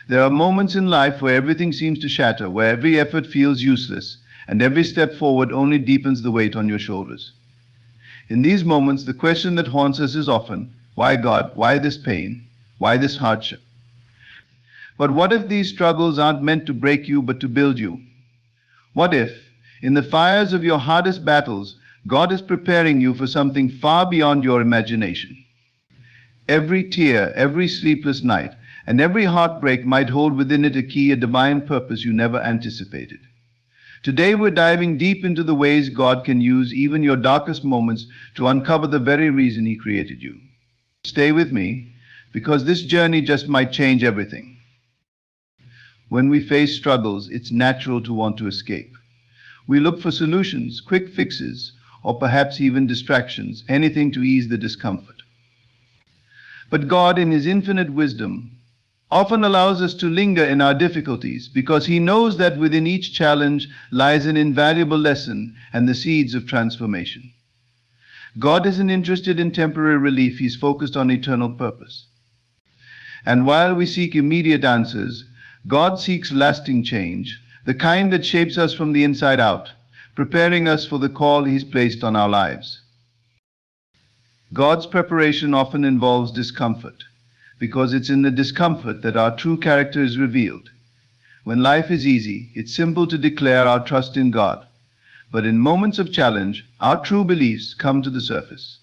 There are moments in life where everything seems to shatter, where every effort feels useless, and every step forward only deepens the weight on your shoulders. In these moments, the question that haunts us is often, why God? Why this pain? Why this hardship? But what if these struggles aren't meant to break you but to build you? What if, in the fires of your hardest battles, God is preparing you for something far beyond your imagination? Every tear, every sleepless night, and every heartbreak might hold within it a key, a divine purpose you never anticipated. Today we're diving deep into the ways God can use even your darkest moments to uncover the very reason He created you. Stay with me, because this journey just might change everything. When we face struggles, it's natural to want to escape. We look for solutions, quick fixes, or perhaps even distractions, anything to ease the discomfort. But God, in His infinite wisdom, often allows us to linger in our difficulties because He knows that within each challenge lies an invaluable lesson and the seeds of transformation. God isn't interested in temporary relief, He's focused on eternal purpose. And while we seek immediate answers, God seeks lasting change, the kind that shapes us from the inside out, preparing us for the call He's placed on our lives. God's preparation often involves discomfort, because it's in the discomfort that our true character is revealed. When life is easy, it's simple to declare our trust in God. But in moments of challenge, our true beliefs come to the surface.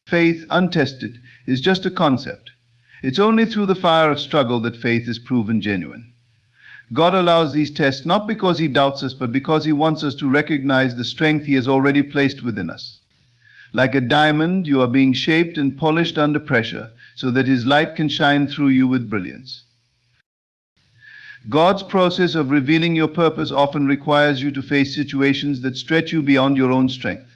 Faith, untested, is just a concept. It's only through the fire of struggle that faith is proven genuine. God allows these tests not because He doubts us, but because He wants us to recognize the strength He has already placed within us. Like a diamond, you are being shaped and polished under pressure so that His light can shine through you with brilliance. God's process of revealing your purpose often requires you to face situations that stretch you beyond your own strength.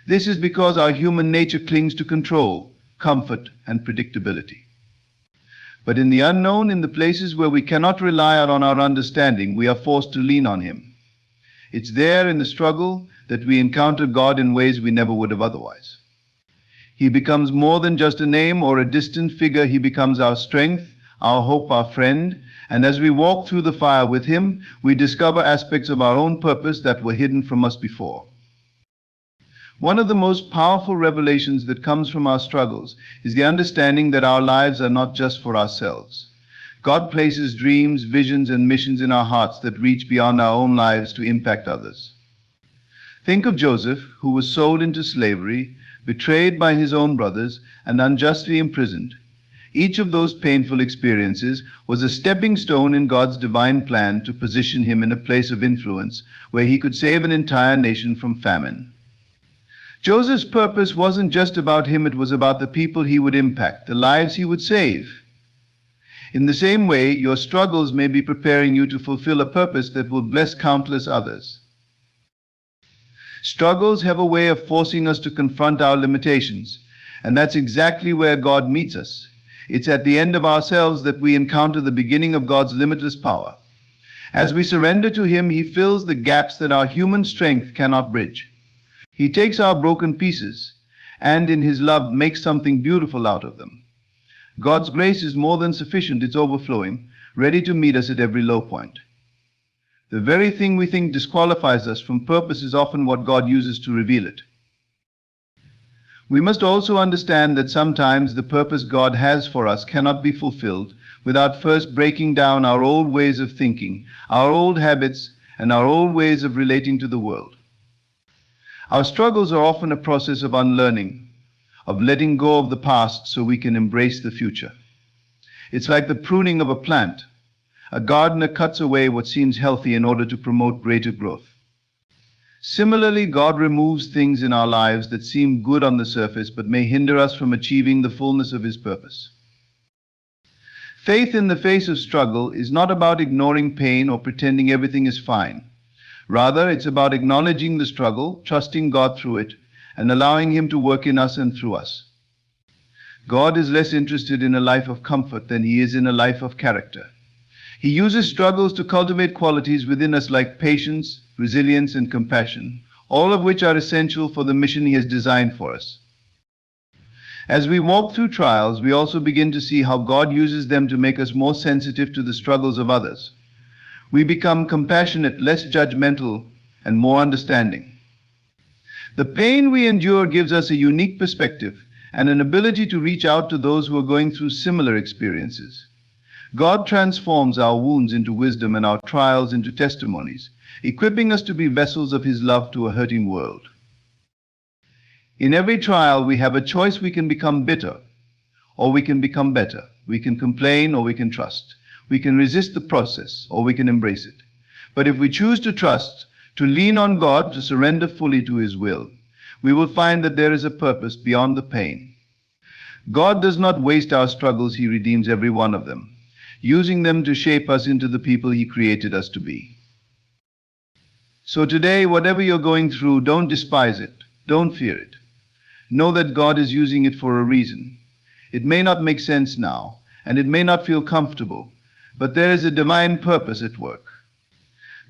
This is because our human nature clings to control, comfort, and predictability. But in the unknown, in the places where we cannot rely on our understanding, we are forced to lean on Him. It's there in the struggle that we encounter God in ways we never would have otherwise. He becomes more than just a name or a distant figure. He becomes our strength, our hope, our friend. And as we walk through the fire with Him, we discover aspects of our own purpose that were hidden from us before. One of the most powerful revelations that comes from our struggles is the understanding that our lives are not just for ourselves. God places dreams, visions, and missions in our hearts that reach beyond our own lives to impact others. Think of Joseph, who was sold into slavery, betrayed by his own brothers, and unjustly imprisoned. Each of those painful experiences was a stepping stone in God's divine plan to position him in a place of influence where he could save an entire nation from famine. Joseph's purpose wasn't just about him, it was about the people he would impact, the lives he would save. In the same way, your struggles may be preparing you to fulfill a purpose that will bless countless others. Struggles have a way of forcing us to confront our limitations, and that's exactly where God meets us. It's at the end of ourselves that we encounter the beginning of God's limitless power. As we surrender to Him, He fills the gaps that our human strength cannot bridge. He takes our broken pieces and in His love makes something beautiful out of them. God's grace is more than sufficient, it's overflowing, ready to meet us at every low point. The very thing we think disqualifies us from purpose is often what God uses to reveal it. We must also understand that sometimes the purpose God has for us cannot be fulfilled without first breaking down our old ways of thinking, our old habits, and our old ways of relating to the world. Our struggles are often a process of unlearning, of letting go of the past so we can embrace the future. It's like the pruning of a plant. A gardener cuts away what seems healthy in order to promote greater growth. Similarly, God removes things in our lives that seem good on the surface but may hinder us from achieving the fullness of His purpose. Faith in the face of struggle is not about ignoring pain or pretending everything is fine. Rather, it's about acknowledging the struggle, trusting God through it, and allowing Him to work in us and through us. God is less interested in a life of comfort than He is in a life of character. He uses struggles to cultivate qualities within us like patience, resilience, and compassion, all of which are essential for the mission He has designed for us. As we walk through trials, we also begin to see how God uses them to make us more sensitive to the struggles of others. We become compassionate, less judgmental, and more understanding. The pain we endure gives us a unique perspective and an ability to reach out to those who are going through similar experiences. God transforms our wounds into wisdom and our trials into testimonies, equipping us to be vessels of His love to a hurting world. In every trial, we have a choice. We can become bitter, or we can become better. We can complain, or we can trust. We can resist the process, or we can embrace it. But if we choose to trust, to lean on God, to surrender fully to His will, we will find that there is a purpose beyond the pain. God does not waste our struggles. He redeems every one of them, using them to shape us into the people He created us to be. So today, whatever you're going through, don't despise it. Don't fear it. Know that God is using it for a reason. It may not make sense now, and it may not feel comfortable, but there is a divine purpose at work.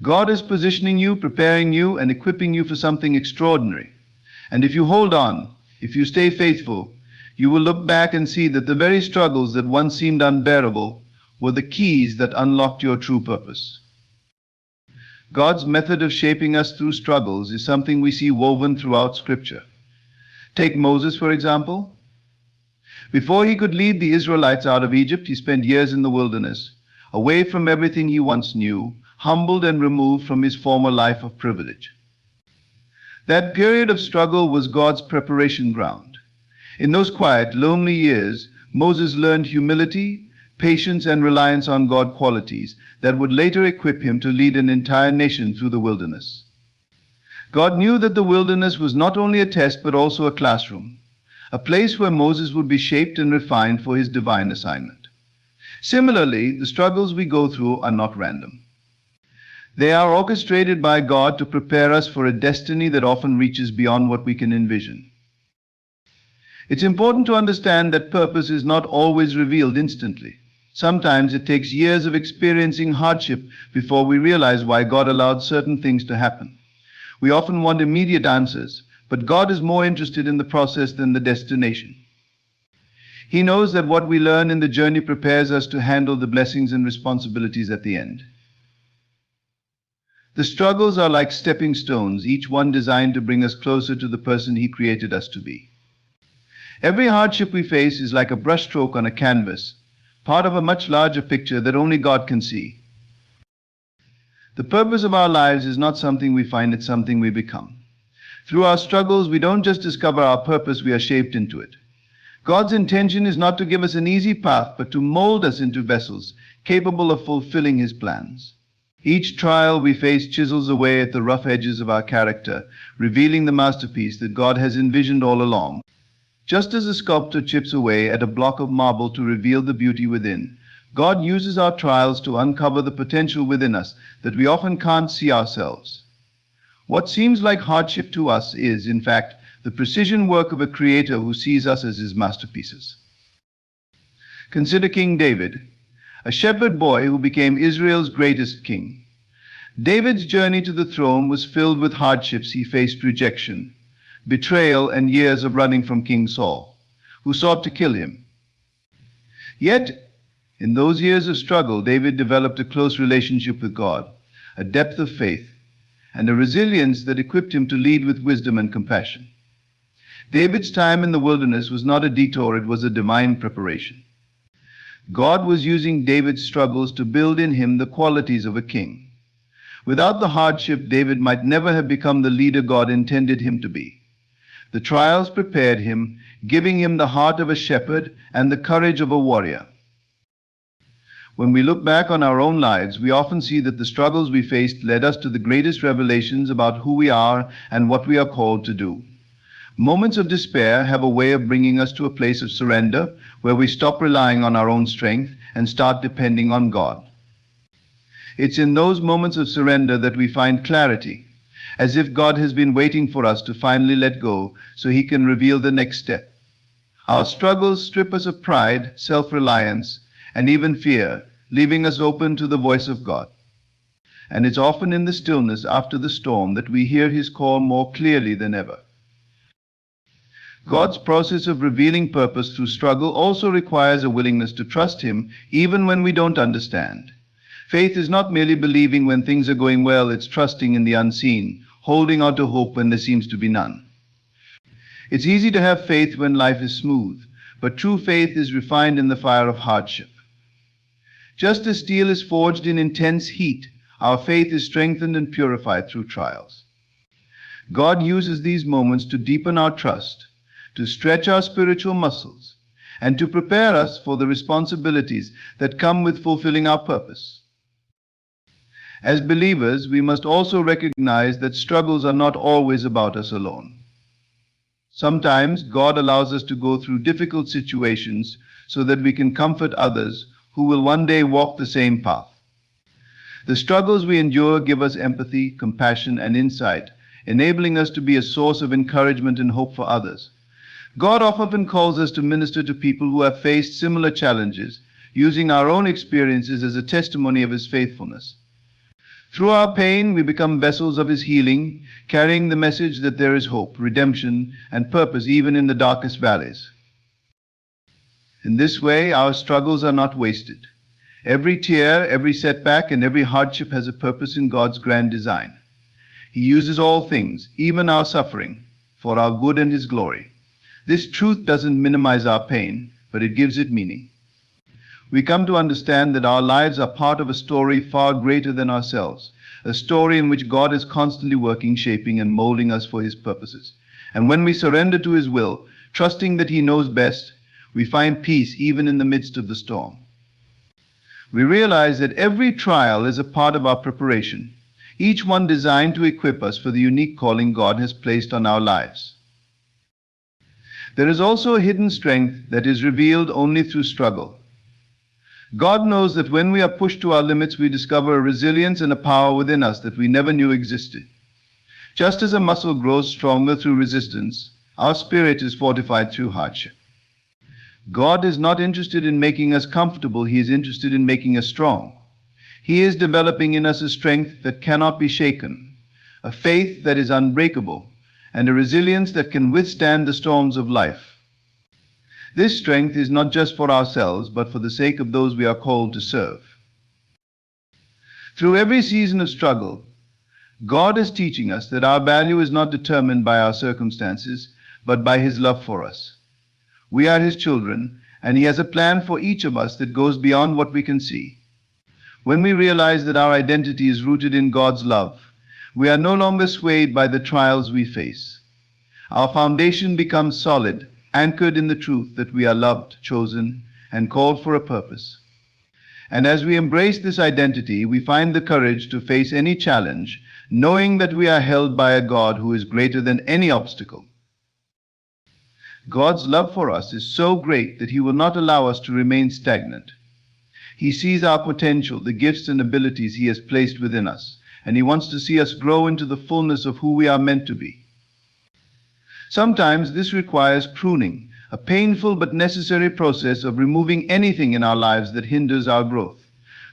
God is positioning you, preparing you, and equipping you for something extraordinary. And if you hold on, if you stay faithful, you will look back and see that the very struggles that once seemed unbearable were the keys that unlocked your true purpose. God's method of shaping us through struggles is something we see woven throughout Scripture. Take Moses, for example. Before he could lead the Israelites out of Egypt, he spent years in the wilderness, away from everything he once knew, humbled and removed from his former life of privilege. That period of struggle was God's preparation ground. In those quiet, lonely years, Moses learned humility, patience, and reliance on God, qualities that would later equip him to lead an entire nation through the wilderness. God knew that the wilderness was not only a test but also a classroom, a place where Moses would be shaped and refined for his divine assignment. Similarly, the struggles we go through are not random. They are orchestrated by God to prepare us for a destiny that often reaches beyond what we can envision. It's important to understand that purpose is not always revealed instantly. Sometimes it takes years of experiencing hardship before we realize why God allowed certain things to happen. We often want immediate answers, but God is more interested in the process than the destination. He knows that what we learn in the journey prepares us to handle the blessings and responsibilities at the end. The struggles are like stepping stones, each one designed to bring us closer to the person He created us to be. Every hardship we face is like a brushstroke on a canvas, part of a much larger picture that only God can see. The purpose of our lives is not something we find, it's something we become. Through our struggles, we don't just discover our purpose, we are shaped into it. God's intention is not to give us an easy path, but to mold us into vessels capable of fulfilling His plans. Each trial we face chisels away at the rough edges of our character, revealing the masterpiece that God has envisioned all along. Just as a sculptor chips away at a block of marble to reveal the beauty within, God uses our trials to uncover the potential within us that we often can't see ourselves. What seems like hardship to us is, in fact, the precision work of a creator who sees us as his masterpieces. Consider King David, a shepherd boy who became Israel's greatest king. David's journey to the throne was filled with hardships. He faced rejection, betrayal, and years of running from King Saul, who sought to kill him. Yet, in those years of struggle, David developed a close relationship with God, a depth of faith, and a resilience that equipped him to lead with wisdom and compassion. David's time in the wilderness was not a detour, it was a divine preparation. God was using David's struggles to build in him the qualities of a king. Without the hardship, David might never have become the leader God intended him to be. The trials prepared him, giving him the heart of a shepherd and the courage of a warrior. When we look back on our own lives, we often see that the struggles we faced led us to the greatest revelations about who we are and what we are called to do. Moments of despair have a way of bringing us to a place of surrender where we stop relying on our own strength and start depending on God. It's in those moments of surrender that we find clarity, as if God has been waiting for us to finally let go so He can reveal the next step. Our struggles strip us of pride, self-reliance, and even fear, leaving us open to the voice of God. And it's often in the stillness after the storm that we hear His call more clearly than ever. God's process of revealing purpose through struggle also requires a willingness to trust Him even when we don't understand. Faith is not merely believing when things are going well, it's trusting in the unseen, holding on to hope when there seems to be none. It's easy to have faith when life is smooth, but true faith is refined in the fire of hardship. Just as steel is forged in intense heat, our faith is strengthened and purified through trials. God uses these moments to deepen our trust, to stretch our spiritual muscles, and to prepare us for the responsibilities that come with fulfilling our purpose. As believers, we must also recognize that struggles are not always about us alone. Sometimes God allows us to go through difficult situations so that we can comfort others who will one day walk the same path. The struggles we endure give us empathy, compassion, and insight, enabling us to be a source of encouragement and hope for others. God often calls us to minister to people who have faced similar challenges, using our own experiences as a testimony of His faithfulness. Through our pain, we become vessels of His healing, carrying the message that there is hope, redemption, and purpose even in the darkest valleys. In this way, our struggles are not wasted. Every tear, every setback, and every hardship has a purpose in God's grand design. He uses all things, even our suffering, for our good and His glory. This truth doesn't minimize our pain, but it gives it meaning. We come to understand that our lives are part of a story far greater than ourselves, a story in which God is constantly working, shaping, and molding us for His purposes. And when we surrender to His will, trusting that He knows best, we find peace even in the midst of the storm. We realize that every trial is a part of our preparation, each one designed to equip us for the unique calling God has placed on our lives. There is also a hidden strength that is revealed only through struggle. God knows that when we are pushed to our limits, we discover a resilience and a power within us that we never knew existed. Just as a muscle grows stronger through resistance, our spirit is fortified through hardship. God is not interested in making us comfortable, He is interested in making us strong. He is developing in us a strength that cannot be shaken, a faith that is unbreakable, and a resilience that can withstand the storms of life. This strength is not just for ourselves, but for the sake of those we are called to serve. Through every season of struggle, God is teaching us that our value is not determined by our circumstances, but by His love for us. We are His children, and He has a plan for each of us that goes beyond what we can see. When we realize that our identity is rooted in God's love, we are no longer swayed by the trials we face. Our foundation becomes solid, anchored in the truth that we are loved, chosen, and called for a purpose. And as we embrace this identity, we find the courage to face any challenge, knowing that we are held by a God who is greater than any obstacle. God's love for us is so great that He will not allow us to remain stagnant. He sees our potential, the gifts and abilities He has placed within us, and He wants to see us grow into the fullness of who we are meant to be. Sometimes this requires pruning, a painful but necessary process of removing anything in our lives that hinders our growth.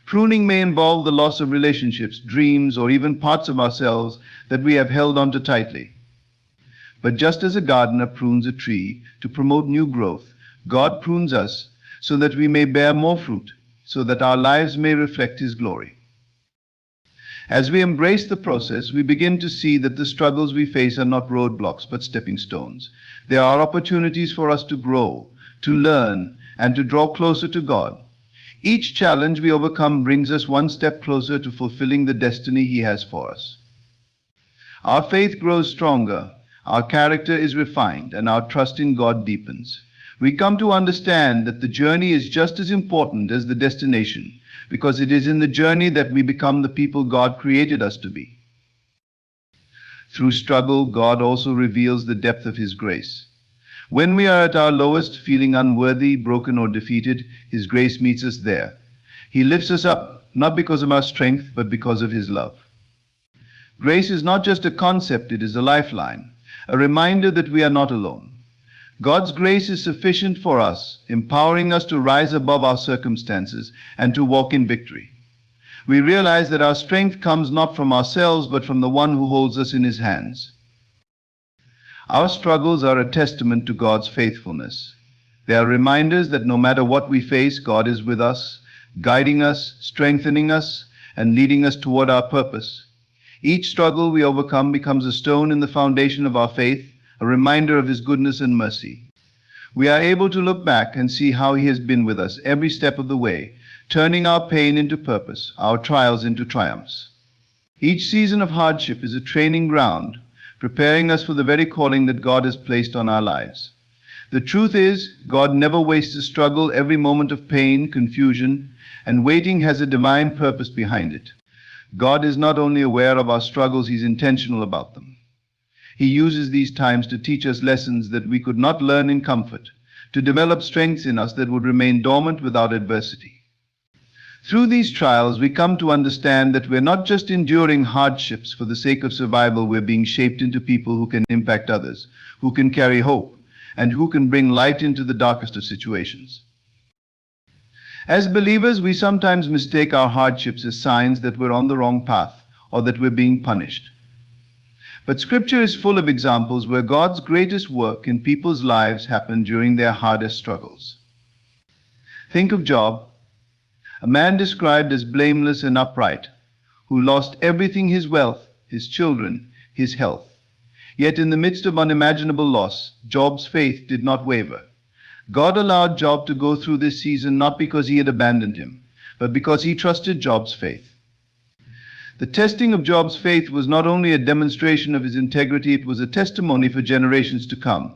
Pruning may involve the loss of relationships, dreams, or even parts of ourselves that we have held onto tightly. But just as a gardener prunes a tree to promote new growth, God prunes us so that we may bear more fruit, so that our lives may reflect His glory. As we embrace the process, we begin to see that the struggles we face are not roadblocks, but stepping stones. They are opportunities for us to grow, to learn, and to draw closer to God. Each challenge we overcome brings us one step closer to fulfilling the destiny He has for us. Our faith grows stronger, our character is refined, and our trust in God deepens. We come to understand that the journey is just as important as the destination, because it is in the journey that we become the people God created us to be. Through struggle, God also reveals the depth of His grace. When we are at our lowest, feeling unworthy, broken, or defeated, His grace meets us there. He lifts us up, not because of our strength, but because of His love. Grace is not just a concept, it is a lifeline, a reminder that we are not alone. God's grace is sufficient for us, empowering us to rise above our circumstances and to walk in victory. We realize that our strength comes not from ourselves, but from the one who holds us in His hands. Our struggles are a testament to God's faithfulness. They are reminders that no matter what we face, God is with us, guiding us, strengthening us, and leading us toward our purpose. Each struggle we overcome becomes a stone in the foundation of our faith, a reminder of His goodness and mercy. We are able to look back and see how He has been with us every step of the way, turning our pain into purpose, our trials into triumphs. Each season of hardship is a training ground, preparing us for the very calling that God has placed on our lives. The truth is, God never wastes a struggle. Every moment of pain, confusion, and waiting has a divine purpose behind it. God is not only aware of our struggles, He's intentional about them. He uses these times to teach us lessons that we could not learn in comfort, to develop strengths in us that would remain dormant without adversity. Through these trials, we come to understand that we're not just enduring hardships for the sake of survival. We're being shaped into people who can impact others, who can carry hope, and who can bring light into the darkest of situations. As believers, we sometimes mistake our hardships as signs that we're on the wrong path or that we're being punished. But Scripture is full of examples where God's greatest work in people's lives happened during their hardest struggles. Think of Job, a man described as blameless and upright, who lost everything: his wealth, his children, his health. Yet in the midst of unimaginable loss, Job's faith did not waver. God allowed Job to go through this season not because He had abandoned him, but because He trusted Job's faith. The testing of Job's faith was not only a demonstration of his integrity, it was a testimony for generations to come.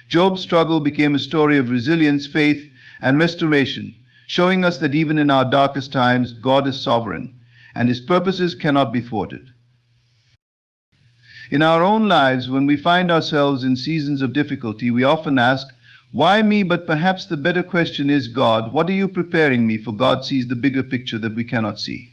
Job's struggle became a story of resilience, faith, and restoration, showing us that even in our darkest times, God is sovereign, and His purposes cannot be thwarted. In our own lives, when we find ourselves in seasons of difficulty, we often ask, "Why me?" But perhaps the better question is, "God, what are you preparing me for?" God sees the bigger picture that we cannot see.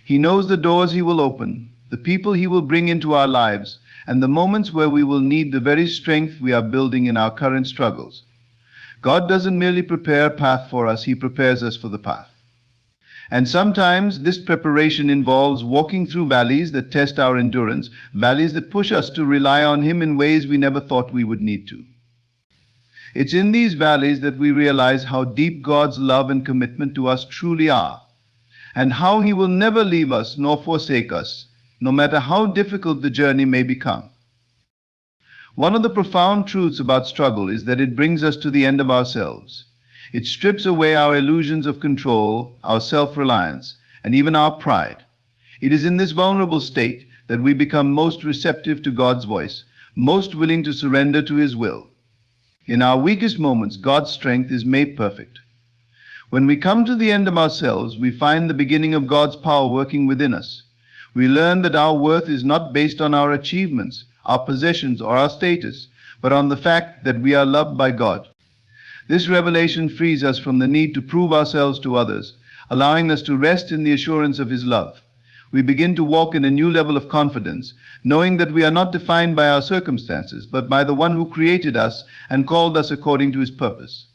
He knows the doors He will open, the people He will bring into our lives, and the moments where we will need the very strength we are building in our current struggles. God doesn't merely prepare a path for us, He prepares us for the path. And sometimes this preparation involves walking through valleys that test our endurance, valleys that push us to rely on Him in ways we never thought we would need to. It's in these valleys that we realize how deep God's love and commitment to us truly are, and how He will never leave us nor forsake us, no matter how difficult the journey may become. One of the profound truths about struggle is that it brings us to the end of ourselves. It strips away our illusions of control, our self-reliance, and even our pride. It is in this vulnerable state that we become most receptive to God's voice, most willing to surrender to His will. In our weakest moments, God's strength is made perfect. When we come to the end of ourselves, we find the beginning of God's power working within us. We learn that our worth is not based on our achievements, our possessions, or our status, but on the fact that we are loved by God. This revelation frees us from the need to prove ourselves to others, allowing us to rest in the assurance of His love. We begin to walk in a new level of confidence, knowing that we are not defined by our circumstances, but by the One who created us and called us according to His purpose.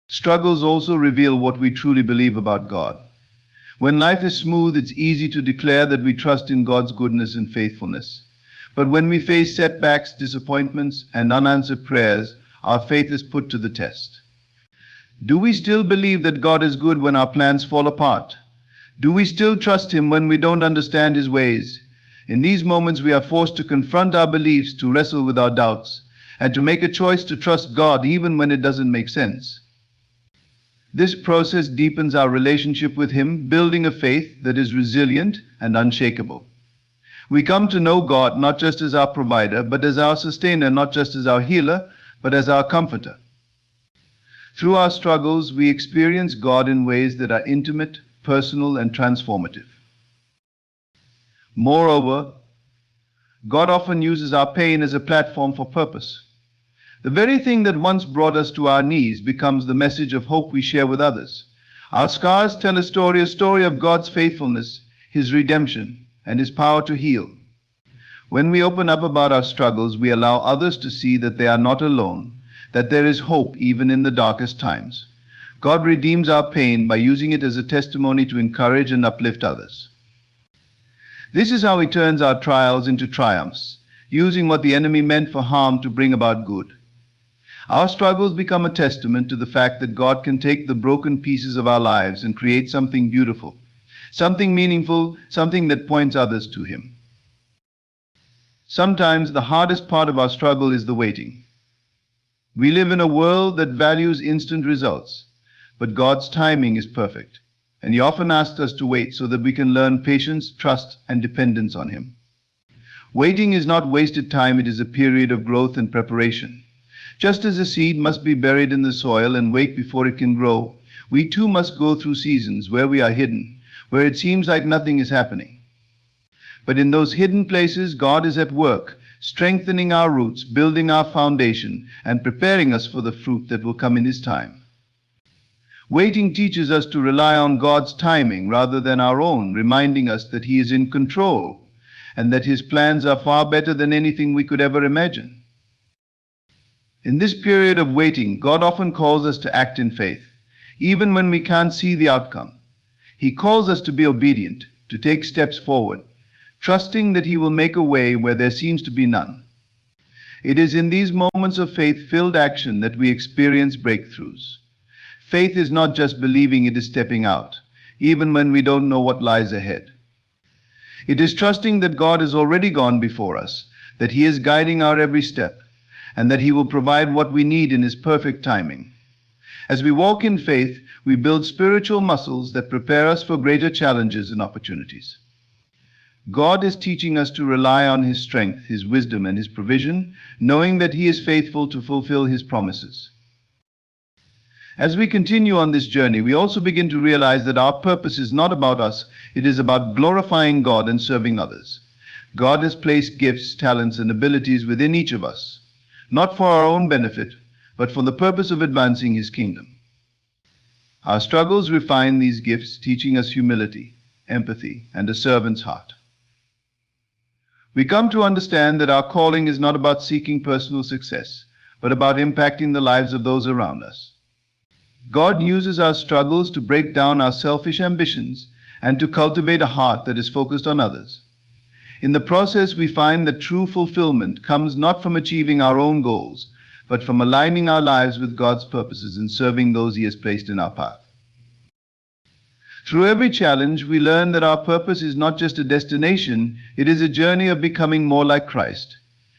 Struggles also reveal what we truly believe about God. When life is smooth, it's easy to declare that we trust in God's goodness and faithfulness. But when we face setbacks, disappointments, and unanswered prayers, our faith is put to the test. Do we still believe that God is good when our plans fall apart? Do we still trust Him when we don't understand His ways? In these moments, we are forced to confront our beliefs, to wrestle with our doubts, and to make a choice to trust God even when it doesn't make sense. This process deepens our relationship with Him, building a faith that is resilient and unshakable. We come to know God not just as our provider, but as our sustainer, not just as our healer, but as our comforter. Through our struggles, we experience God in ways that are intimate, personal, and transformative. Moreover, God often uses our pain as a platform for purpose. The very thing that once brought us to our knees becomes the message of hope we share with others. Our scars tell a story of God's faithfulness, His redemption, and His power to heal. When we open up about our struggles, we allow others to see that they are not alone, that there is hope even in the darkest times. God redeems our pain by using it as a testimony to encourage and uplift others. This is how He turns our trials into triumphs. using what the enemy meant for harm to bring about good. Our struggles become a testament to the fact that God can take the broken pieces of our lives and create something beautiful, something meaningful, something that points others to Him. Sometimes the hardest part of our struggle is the waiting. We live in a world that values instant results, but God's timing is perfect, and He often asks us to wait so that we can learn patience, trust, and dependence on Him. Waiting is not wasted time, it is a period of growth and preparation. Just as a seed must be buried in the soil and wait before it can grow, we too must go through seasons where we are hidden, where it seems like nothing is happening. But in those hidden places, God is at work, strengthening our roots, building our foundation, and preparing us for the fruit that will come in His time. Waiting teaches us to rely on God's timing rather than our own, reminding us that He is in control and that His plans are far better than anything we could ever imagine. In this period of waiting, God often calls us to act in faith, even when we can't see the outcome. He calls us to be obedient, to take steps forward, trusting that He will make a way where there seems to be none. It is in these moments of faith-filled action that we experience breakthroughs. Faith is not just believing, it is stepping out, even when we don't know what lies ahead. It is trusting that God has already gone before us, that He is guiding our every step, and that He will provide what we need in His perfect timing. As we walk in faith, we build spiritual muscles that prepare us for greater challenges and opportunities. God is teaching us to rely on His strength, His wisdom, and His provision, knowing that He is faithful to fulfill His promises. As we continue on this journey, we also begin to realize that our purpose is not about us, it is about glorifying God and serving others. God has placed gifts, talents, and abilities within each of us, not for our own benefit, but for the purpose of advancing His kingdom. Our struggles refine these gifts, teaching us humility, empathy, and a servant's heart. We come to understand that our calling is not about seeking personal success, but about impacting the lives of those around us. God uses our struggles to break down our selfish ambitions and to cultivate a heart that is focused on others. In the process, we find that true fulfillment comes not from achieving our own goals, but from aligning our lives with God's purposes and serving those He has placed in our path. Through every challenge, we learn that our purpose is not just a destination, it is a journey of becoming more like Christ.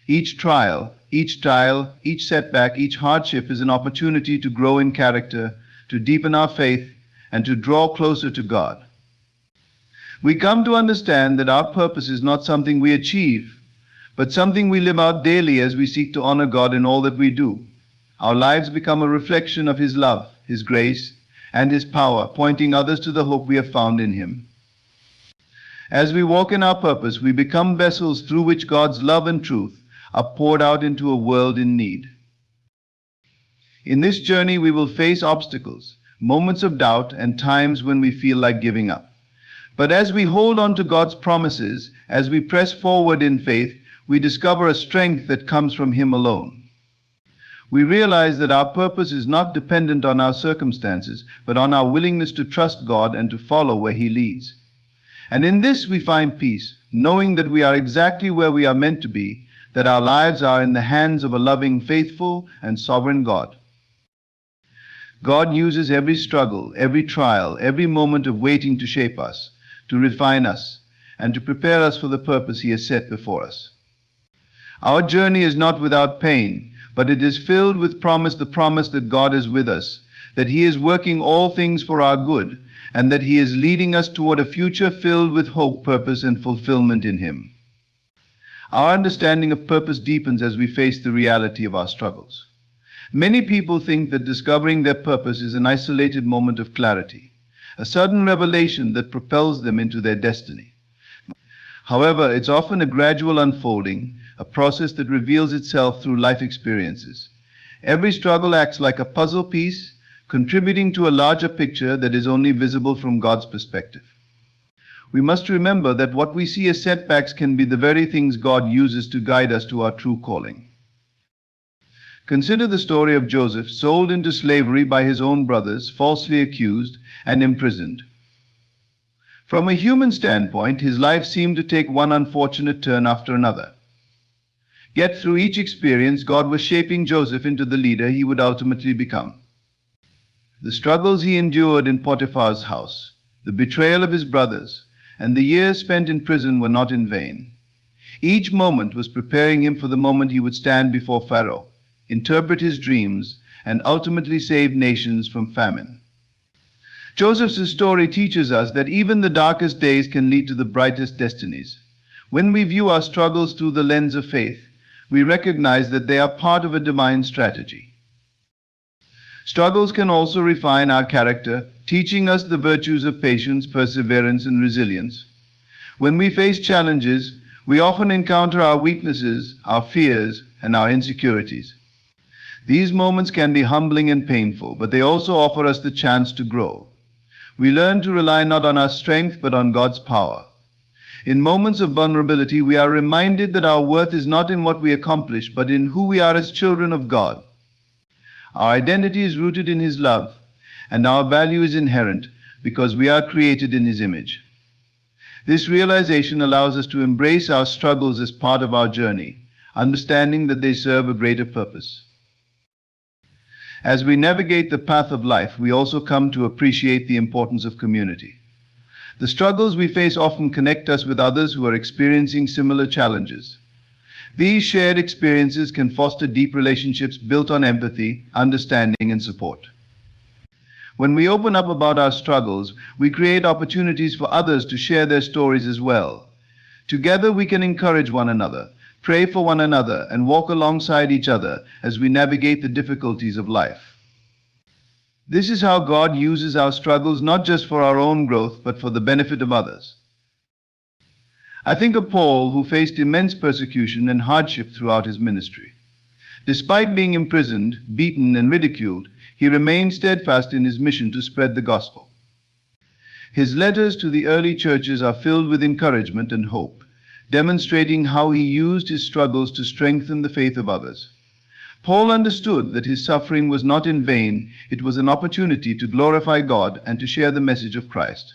Each trial, each setback, each hardship is an opportunity to grow in character, to deepen our faith, and to draw closer to God. We come to understand that our purpose is not something we achieve, but something we live out daily as we seek to honor God in all that we do. Our lives become a reflection of His love, His grace, and His power, pointing others to the hope we have found in Him. As we walk in our purpose, we become vessels through which God's love and truth are poured out into a world in need. In this journey, we will face obstacles, moments of doubt, and times when we feel like giving up. But as we hold on to God's promises, as we press forward in faith, we discover a strength that comes from Him alone. We realize that our purpose is not dependent on our circumstances, but on our willingness to trust God and to follow where He leads. And in this we find peace, knowing that we are exactly where we are meant to be, that our lives are in the hands of a loving, faithful, and sovereign God. God uses every struggle, every trial, every moment of waiting to shape us, to refine us, and to prepare us for the purpose He has set before us. Our journey is not without pain, but it is filled with the promise that God is with us, that He is working all things for our good, and that He is leading us toward a future filled with hope, purpose, and fulfillment in Him. Our understanding of purpose deepens as we face the reality of our struggles. Many people think that discovering their purpose is an isolated moment of clarity, a sudden revelation that propels them into their destiny. However, it's often a gradual unfolding, a process that reveals itself through life experiences. Every struggle acts like a puzzle piece, contributing to a larger picture that is only visible from God's perspective. We must remember that what we see as setbacks can be the very things God uses to guide us to our true calling. Consider the story of Joseph, sold into slavery by his own brothers, falsely accused and imprisoned. From a human standpoint, his life seemed to take one unfortunate turn after another. Yet through each experience, God was shaping Joseph into the leader he would ultimately become. The struggles he endured in Potiphar's house, the betrayal of his brothers, and the years spent in prison were not in vain. Each moment was preparing him for the moment he would stand before Pharaoh, interpret his dreams, and ultimately save nations from famine. Joseph's story teaches us that even the darkest days can lead to the brightest destinies. When we view our struggles through the lens of faith, we recognize that they are part of a divine strategy. Struggles can also refine our character, teaching us the virtues of patience, perseverance, and resilience. When we face challenges, we often encounter our weaknesses, our fears, and our insecurities. These moments can be humbling and painful, but they also offer us the chance to grow. We learn to rely not on our strength, but on God's power. In moments of vulnerability, we are reminded that our worth is not in what we accomplish, but in who we are as children of God. Our identity is rooted in His love, and our value is inherent because we are created in His image. This realization allows us to embrace our struggles as part of our journey, understanding that they serve a greater purpose. As we navigate the path of life, we also come to appreciate the importance of community. The struggles we face often connect us with others who are experiencing similar challenges. These shared experiences can foster deep relationships built on empathy, understanding, and support. When we open up about our struggles, we create opportunities for others to share their stories as well. Together we can encourage one another, pray for one another, and walk alongside each other as we navigate the difficulties of life. This is how God uses our struggles not just for our own growth, but for the benefit of others. I think of Paul, who faced immense persecution and hardship throughout his ministry. Despite being imprisoned, beaten, and ridiculed, he remained steadfast in his mission to spread the gospel. His letters to the early churches are filled with encouragement and hope, demonstrating how he used his struggles to strengthen the faith of others. Paul understood that his suffering was not in vain, it was an opportunity to glorify God and to share the message of Christ.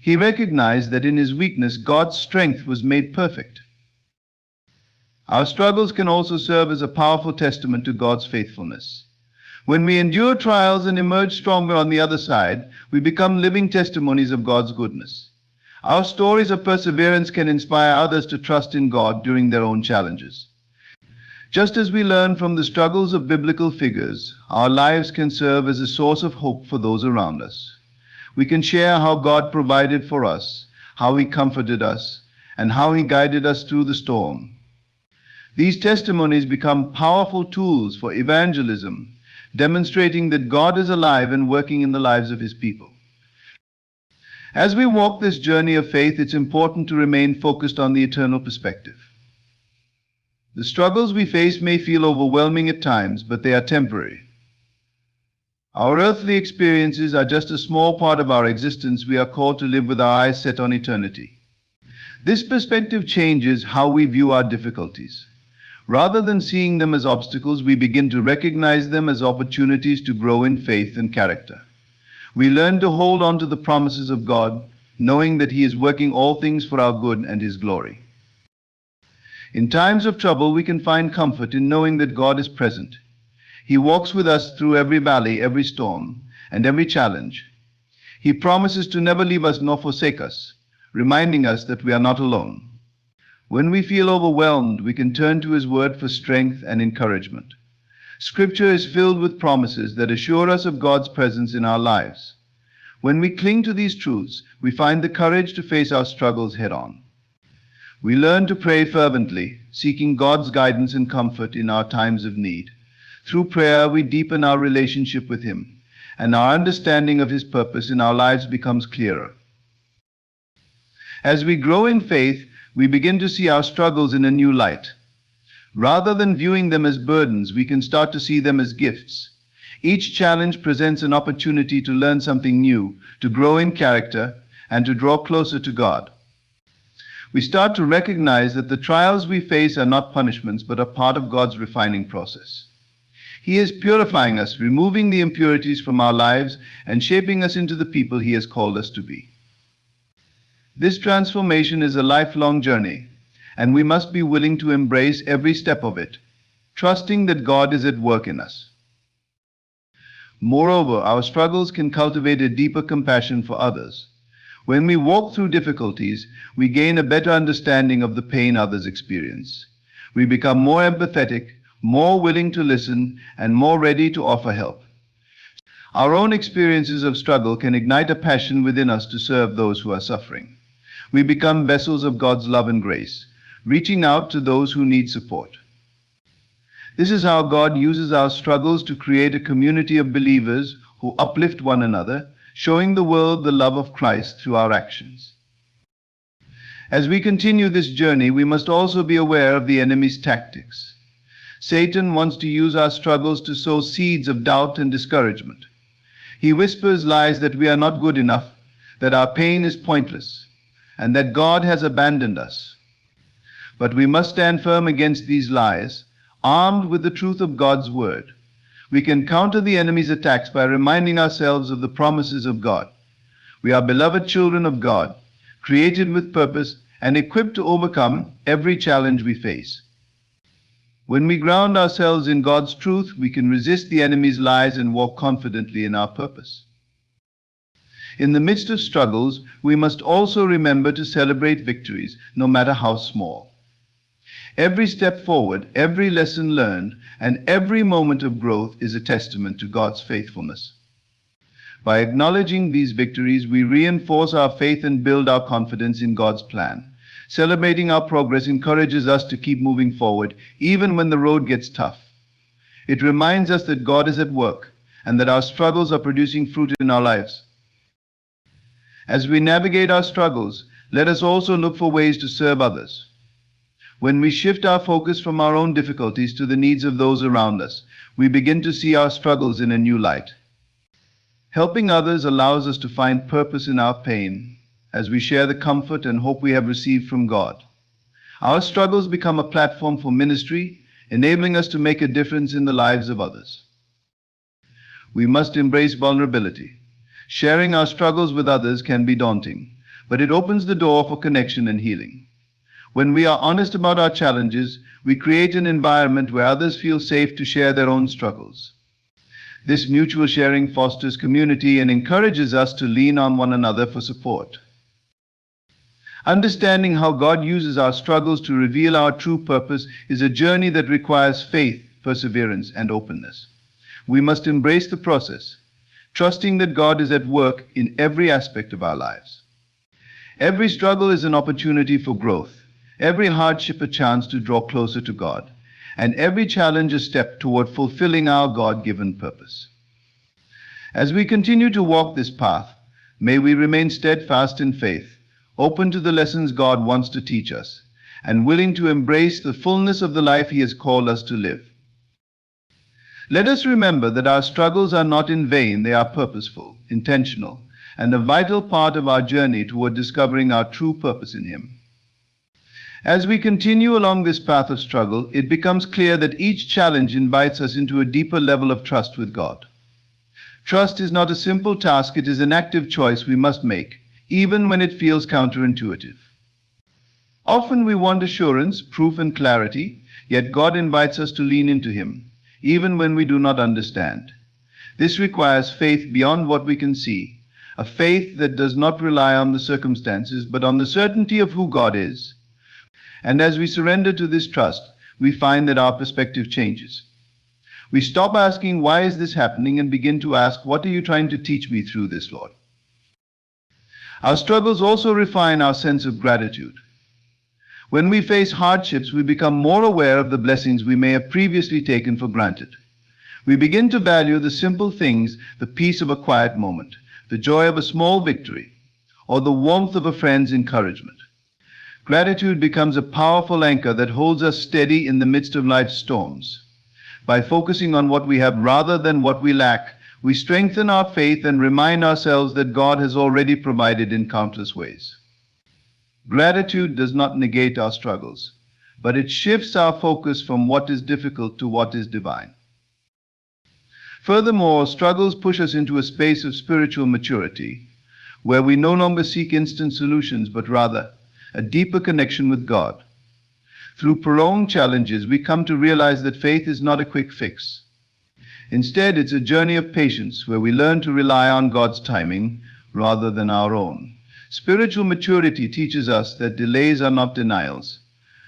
He recognized that in his weakness, God's strength was made perfect. Our struggles can also serve as a powerful testament to God's faithfulness. When we endure trials and emerge stronger on the other side, we become living testimonies of God's goodness. Our stories of perseverance can inspire others to trust in God during their own challenges. Just as we learn from the struggles of biblical figures, our lives can serve as a source of hope for those around us. We can share how God provided for us, how He comforted us, and how He guided us through the storm. These testimonies become powerful tools for evangelism, demonstrating that God is alive and working in the lives of His people. As we walk this journey of faith, it's important to remain focused on the eternal perspective. The struggles we face may feel overwhelming at times, but they are temporary. Our earthly experiences are just a small part of our existence. We are called to live with our eyes set on eternity. This perspective changes how we view our difficulties. Rather than seeing them as obstacles, we begin to recognize them as opportunities to grow in faith and character. We learn to hold on to the promises of God, knowing that He is working all things for our good and His glory. In times of trouble, we can find comfort in knowing that God is present. He walks with us through every valley, every storm, and every challenge. He promises to never leave us nor forsake us, reminding us that we are not alone. When we feel overwhelmed, we can turn to His word for strength and encouragement. Scripture is filled with promises that assure us of God's presence in our lives. When we cling to these truths, we find the courage to face our struggles head-on. We learn to pray fervently, seeking God's guidance and comfort in our times of need. Through prayer, we deepen our relationship with Him, and our understanding of His purpose in our lives becomes clearer. As we grow in faith, we begin to see our struggles in a new light. Rather than viewing them as burdens, we can start to see them as gifts. Each challenge presents an opportunity to learn something new, to grow in character, and to draw closer to God. We start to recognize that the trials we face are not punishments, but are part of God's refining process. He is purifying us, removing the impurities from our lives, and shaping us into the people He has called us to be. This transformation is a lifelong journey. and we must be willing to embrace every step of it, trusting that God is at work in us. Moreover, our struggles can cultivate a deeper compassion for others. When we walk through difficulties, we gain a better understanding of the pain others experience. We become more empathetic, more willing to listen, and more ready to offer help. Our own experiences of struggle can ignite a passion within us to serve those who are suffering. We become vessels of God's love and grace, reaching out to those who need support. This is how God uses our struggles to create a community of believers who uplift one another, showing the world the love of Christ through our actions. As we continue this journey, we must also be aware of the enemy's tactics. Satan wants to use our struggles to sow seeds of doubt and discouragement. He whispers lies that we are not good enough, that our pain is pointless, and that God has abandoned us. But we must stand firm against these lies, armed with the truth of God's word. We can counter the enemy's attacks by reminding ourselves of the promises of God. We are beloved children of God, created with purpose and equipped to overcome every challenge we face. When we ground ourselves in God's truth, we can resist the enemy's lies and walk confidently in our purpose. In the midst of struggles, we must also remember to celebrate victories, no matter how small. Every step forward, every lesson learned, and every moment of growth is a testament to God's faithfulness. By acknowledging these victories, we reinforce our faith and build our confidence in God's plan. Celebrating our progress encourages us to keep moving forward, even when the road gets tough. It reminds us that God is at work, and that our struggles are producing fruit in our lives. As we navigate our struggles, let us also look for ways to serve others. When we shift our focus from our own difficulties to the needs of those around us, we begin to see our struggles in a new light. Helping others allows us to find purpose in our pain as we share the comfort and hope we have received from God. Our struggles become a platform for ministry, enabling us to make a difference in the lives of others. We must embrace vulnerability. Sharing our struggles with others can be daunting, but it opens the door for connection and healing. When we are honest about our challenges, we create an environment where others feel safe to share their own struggles. This mutual sharing fosters community and encourages us to lean on one another for support. Understanding how God uses our struggles to reveal our true purpose is a journey that requires faith, perseverance, and openness. We must embrace the process, trusting that God is at work in every aspect of our lives. Every struggle is an opportunity for growth, every hardship a chance to draw closer to God, and every challenge a step toward fulfilling our God-given purpose. As we continue to walk this path, may we remain steadfast in faith, open to the lessons God wants to teach us, and willing to embrace the fullness of the life He has called us to live. Let us remember that our struggles are not in vain, they are purposeful, intentional, and a vital part of our journey toward discovering our true purpose in Him. As we continue along this path of struggle, it becomes clear that each challenge invites us into a deeper level of trust with God. Trust is not a simple task, it is an active choice we must make, even when it feels counterintuitive. Often we want assurance, proof, and clarity, yet God invites us to lean into Him, even when we do not understand. This requires faith beyond what we can see, a faith that does not rely on the circumstances, but on the certainty of who God is. And as we surrender to this trust, we find that our perspective changes. We stop asking, why is this happening, and begin to ask, what are you trying to teach me through this, Lord? Our struggles also refine our sense of gratitude. When we face hardships, we become more aware of the blessings we may have previously taken for granted. We begin to value the simple things, the peace of a quiet moment, the joy of a small victory, or the warmth of a friend's encouragement. Gratitude becomes a powerful anchor that holds us steady in the midst of life's storms. By focusing on what we have rather than what we lack, we strengthen our faith and remind ourselves that God has already provided in countless ways. Gratitude does not negate our struggles, but it shifts our focus from what is difficult to what is divine. Furthermore, struggles push us into a space of spiritual maturity, where we no longer seek instant solutions, but rather a deeper connection with God. Through prolonged challenges, we come to realize that faith is not a quick fix. Instead, it's a journey of patience where we learn to rely on God's timing rather than our own. Spiritual maturity teaches us that delays are not denials.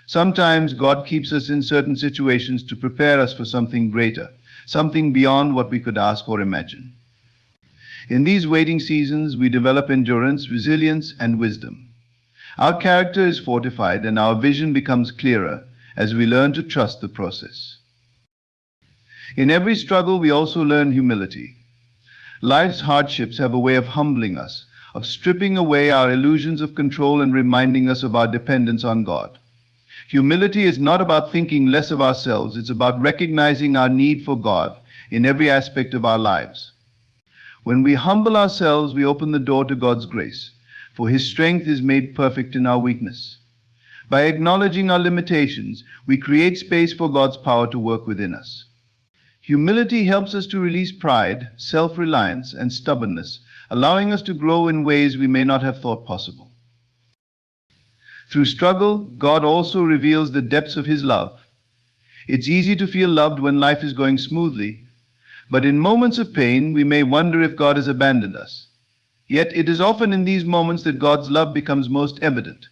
Sometimes God keeps us in certain situations to prepare us for something greater, something beyond what we could ask or imagine. In these waiting seasons, we develop endurance, resilience, and wisdom. Our character is fortified and our vision becomes clearer as we learn to trust the process. In every struggle, we also learn humility. Life's hardships have a way of humbling us, of stripping away our illusions of control and reminding us of our dependence on God. Humility is not about thinking less of ourselves, it's about recognizing our need for God in every aspect of our lives. When we humble ourselves, we open the door to God's grace, for His strength is made perfect in our weakness. By acknowledging our limitations, we create space for God's power to work within us. Humility helps us to release pride, self-reliance, and stubbornness, allowing us to grow in ways we may not have thought possible. Through struggle, God also reveals the depths of His love. It's easy to feel loved when life is going smoothly, but in moments of pain, we may wonder if God has abandoned us. Yet it is often in these moments that God's love becomes most evident.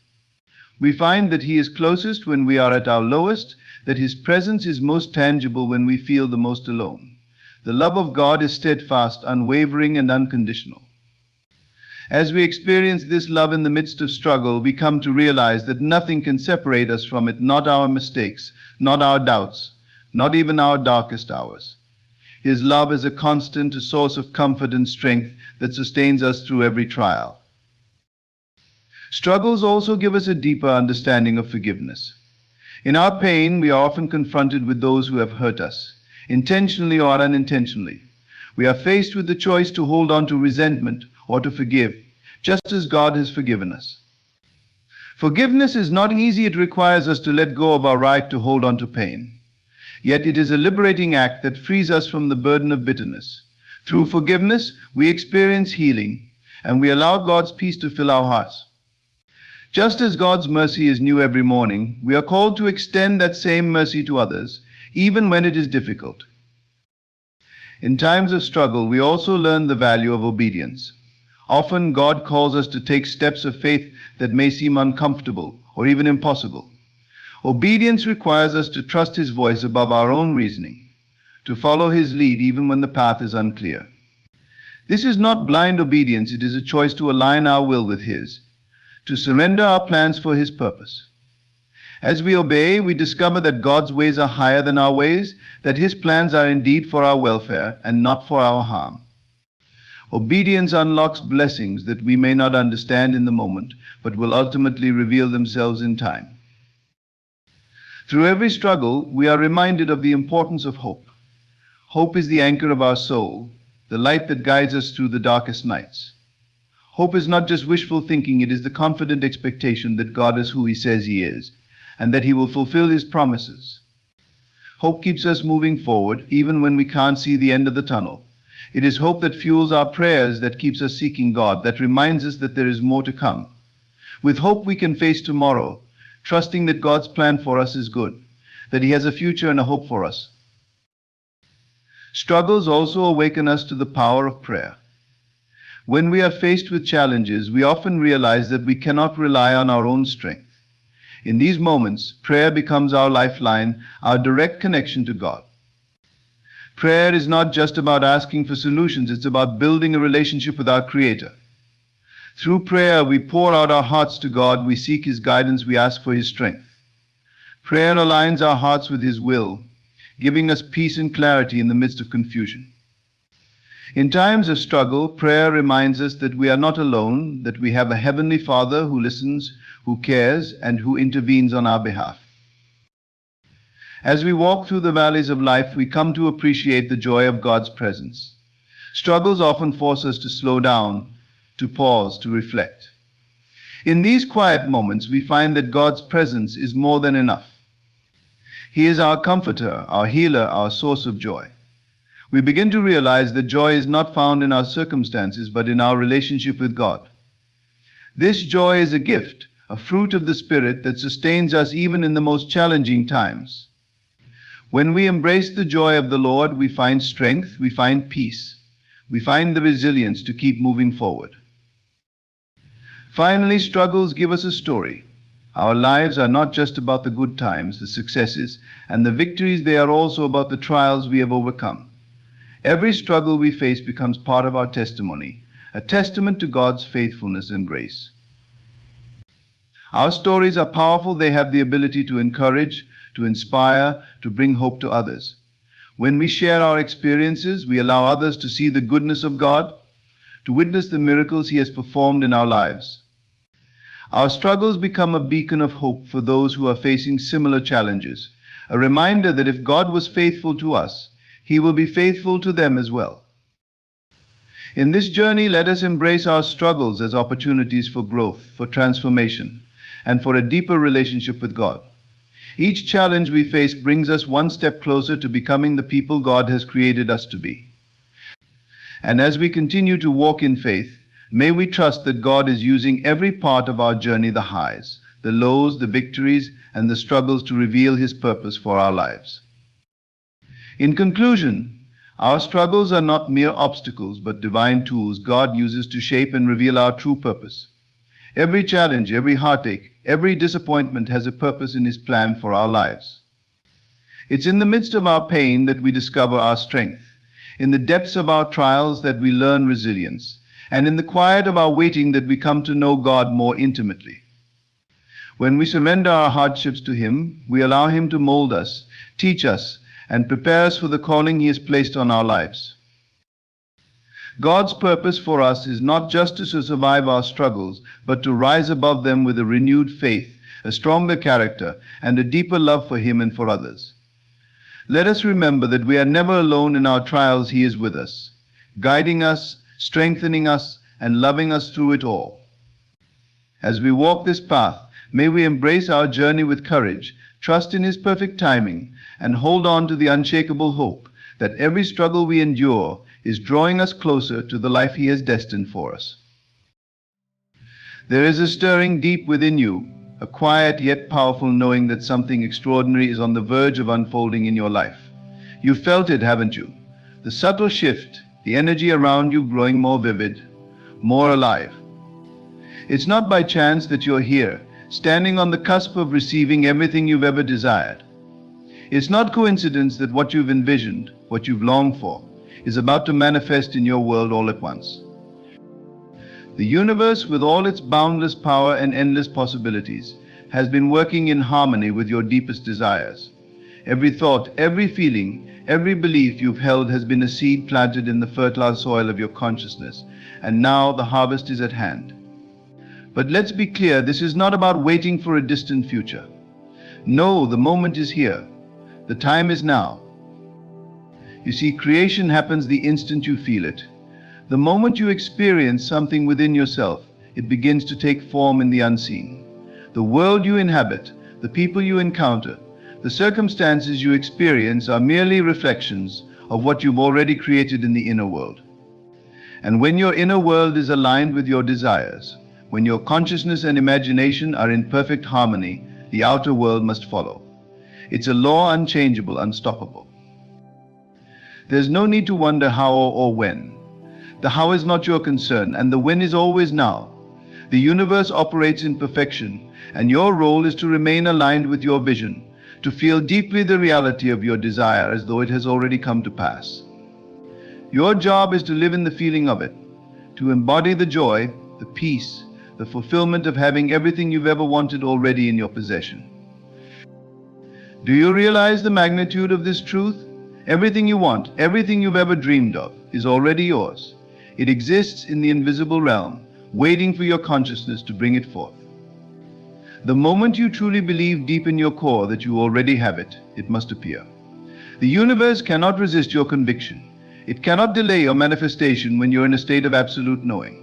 We find that He is closest when we are at our lowest, that His presence is most tangible when we feel the most alone. The love of God is steadfast, unwavering, and unconditional. As we experience this love in the midst of struggle, we come to realize that nothing can separate us from it, not our mistakes, not our doubts, not even our darkest hours. His love is a constant, a source of comfort and strength that sustains us through every trial. Struggles also give us a deeper understanding of forgiveness. In our pain, we are often confronted with those who have hurt us, intentionally or unintentionally. We are faced with the choice to hold on to resentment or to forgive, just as God has forgiven us. Forgiveness is not easy. It requires us to let go of our right to hold on to pain. Yet it is a liberating act that frees us from the burden of bitterness. Through forgiveness, we experience healing, and we allow God's peace to fill our hearts. Just as God's mercy is new every morning, we are called to extend that same mercy to others, even when it is difficult. In times of struggle, we also learn the value of obedience. Often, God calls us to take steps of faith that may seem uncomfortable or even impossible. Obedience requires us to trust His voice above our own reasoning, to follow His lead even when the path is unclear. This is not blind obedience, it is a choice to align our will with His, to surrender our plans for His purpose. As we obey, we discover that God's ways are higher than our ways, that His plans are indeed for our welfare and not for our harm. Obedience unlocks blessings that we may not understand in the moment, but will ultimately reveal themselves in time. Through every struggle, we are reminded of the importance of hope. Hope is the anchor of our soul, the light that guides us through the darkest nights. Hope is not just wishful thinking, it is the confident expectation that God is who He says He is, and that He will fulfill His promises. Hope keeps us moving forward, even when we can't see the end of the tunnel. It is hope that fuels our prayers, that keeps us seeking God, that reminds us that there is more to come. With hope we can face tomorrow, trusting that God's plan for us is good, that He has a future and a hope for us. Struggles also awaken us to the power of prayer. When we are faced with challenges, we often realize that we cannot rely on our own strength. In these moments, prayer becomes our lifeline, our direct connection to God. Prayer is not just about asking for solutions, it's about building a relationship with our Creator. Through prayer, we pour out our hearts to God, we seek His guidance, we ask for His strength. Prayer aligns our hearts with His will, giving us peace and clarity in the midst of confusion. In times of struggle, prayer reminds us that we are not alone, that we have a Heavenly Father who listens, who cares, and who intervenes on our behalf. As we walk through the valleys of life, we come to appreciate the joy of God's presence. Struggles often force us to slow down, to pause, to reflect. In these quiet moments, we find that God's presence is more than enough. He is our comforter, our healer, our source of joy. We begin to realize that joy is not found in our circumstances, but in our relationship with God. This joy is a gift, a fruit of the Spirit that sustains us even in the most challenging times. When we embrace the joy of the Lord, we find strength, we find peace, we find the resilience to keep moving forward. Finally, struggles give us a story. Our lives are not just about the good times, the successes, and the victories, they are also about the trials we have overcome. Every struggle we face becomes part of our testimony, a testament to God's faithfulness and grace. Our stories are powerful. They have the ability to encourage, to inspire, to bring hope to others. When we share our experiences, we allow others to see the goodness of God, to witness the miracles He has performed in our lives. Our struggles become a beacon of hope for those who are facing similar challenges, a reminder that if God was faithful to us, He will be faithful to them as well. In this journey, let us embrace our struggles as opportunities for growth, for transformation, and for a deeper relationship with God. Each challenge we face brings us one step closer to becoming the people God has created us to be. And as we continue to walk in faith, may we trust that God is using every part of our journey, the highs, the lows, the victories, and the struggles to reveal His purpose for our lives. In conclusion, our struggles are not mere obstacles, but divine tools God uses to shape and reveal our true purpose. Every challenge, every heartache, every disappointment has a purpose in His plan for our lives. It's in the midst of our pain that we discover our strength, in the depths of our trials that we learn resilience, and in the quiet of our waiting that we come to know God more intimately. When we surrender our hardships to Him, we allow Him to mold us, teach us, and prepare us for the calling He has placed on our lives. God's purpose for us is not just to survive our struggles, but to rise above them with a renewed faith, a stronger character, and a deeper love for Him and for others. Let us remember that we are never alone in our trials. He is with us, guiding us, strengthening us, and loving us through it all. As we walk this path, may we embrace our journey with courage, trust in His perfect timing, and hold on to the unshakable hope that every struggle we endure is drawing us closer to the life He has destined for us. There is a stirring deep within you, a quiet yet powerful knowing that something extraordinary is on the verge of unfolding in your life. You've felt it, haven't you? The subtle shift, the energy around you growing more vivid, more alive. It's not by chance that you're here, standing on the cusp of receiving everything you've ever desired. It's not coincidence that what you've envisioned, what you've longed for, is about to manifest in your world all at once. The universe, with all its boundless power and endless possibilities, has been working in harmony with your deepest desires. Every thought, every feeling, every belief you've held has been a seed planted in the fertile soil of your consciousness, and now the harvest is at hand. But let's be clear, this is not about waiting for a distant future. No, the moment is here. The time is now. You see, creation happens the instant you feel it. The moment you experience something within yourself, it begins to take form in the unseen. The world you inhabit, the people you encounter, the circumstances you experience are merely reflections of what you've already created in the inner world. And when your inner world is aligned with your desires, when your consciousness and imagination are in perfect harmony, the outer world must follow. It's a law, unchangeable, unstoppable. There's no need to wonder how or when. The how is not your concern, and the when is always now. The universe operates in perfection, and your role is to remain aligned with your vision, to feel deeply the reality of your desire as though it has already come to pass. Your job is to live in the feeling of it, to embody the joy, the peace, the fulfillment of having everything you've ever wanted already in your possession. Do you realize the magnitude of this truth? Everything you want, everything you've ever dreamed of, is already yours. It exists in the invisible realm, waiting for your consciousness to bring it forth. The moment you truly believe deep in your core that you already have it, it must appear. The universe cannot resist your conviction. It cannot delay your manifestation when you're in a state of absolute knowing.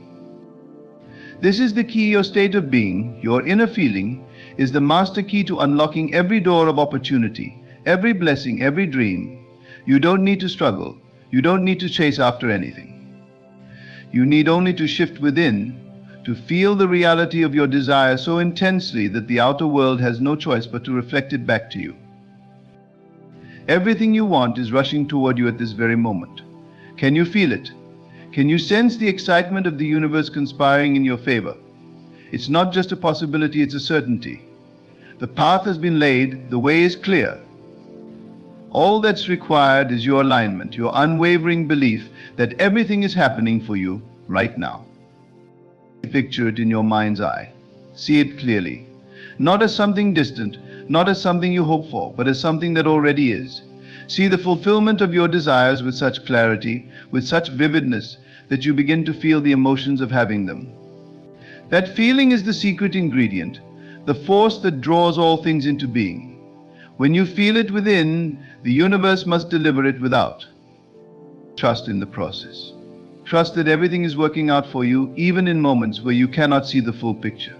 This is the key. Your state of being, your inner feeling, is the master key to unlocking every door of opportunity, every blessing, every dream. You don't need to struggle. You don't need to chase after anything. You need only to shift within, to feel the reality of your desire so intensely that the outer world has no choice but to reflect it back to you. Everything you want is rushing toward you at this very moment. Can you feel it? Can you sense the excitement of the universe conspiring in your favor? It's not just a possibility, it's a certainty. The path has been laid, the way is clear. All that's required is your alignment, your unwavering belief that everything is happening for you right now. Picture it in your mind's eye. See it clearly. Not as something distant, not as something you hope for, but as something that already is. See the fulfillment of your desires with such clarity, with such vividness, that you begin to feel the emotions of having them. That feeling is the secret ingredient, the force that draws all things into being. When you feel it within, the universe must deliver it without. Trust in the process. Trust that everything is working out for you, even in moments where you cannot see the full picture.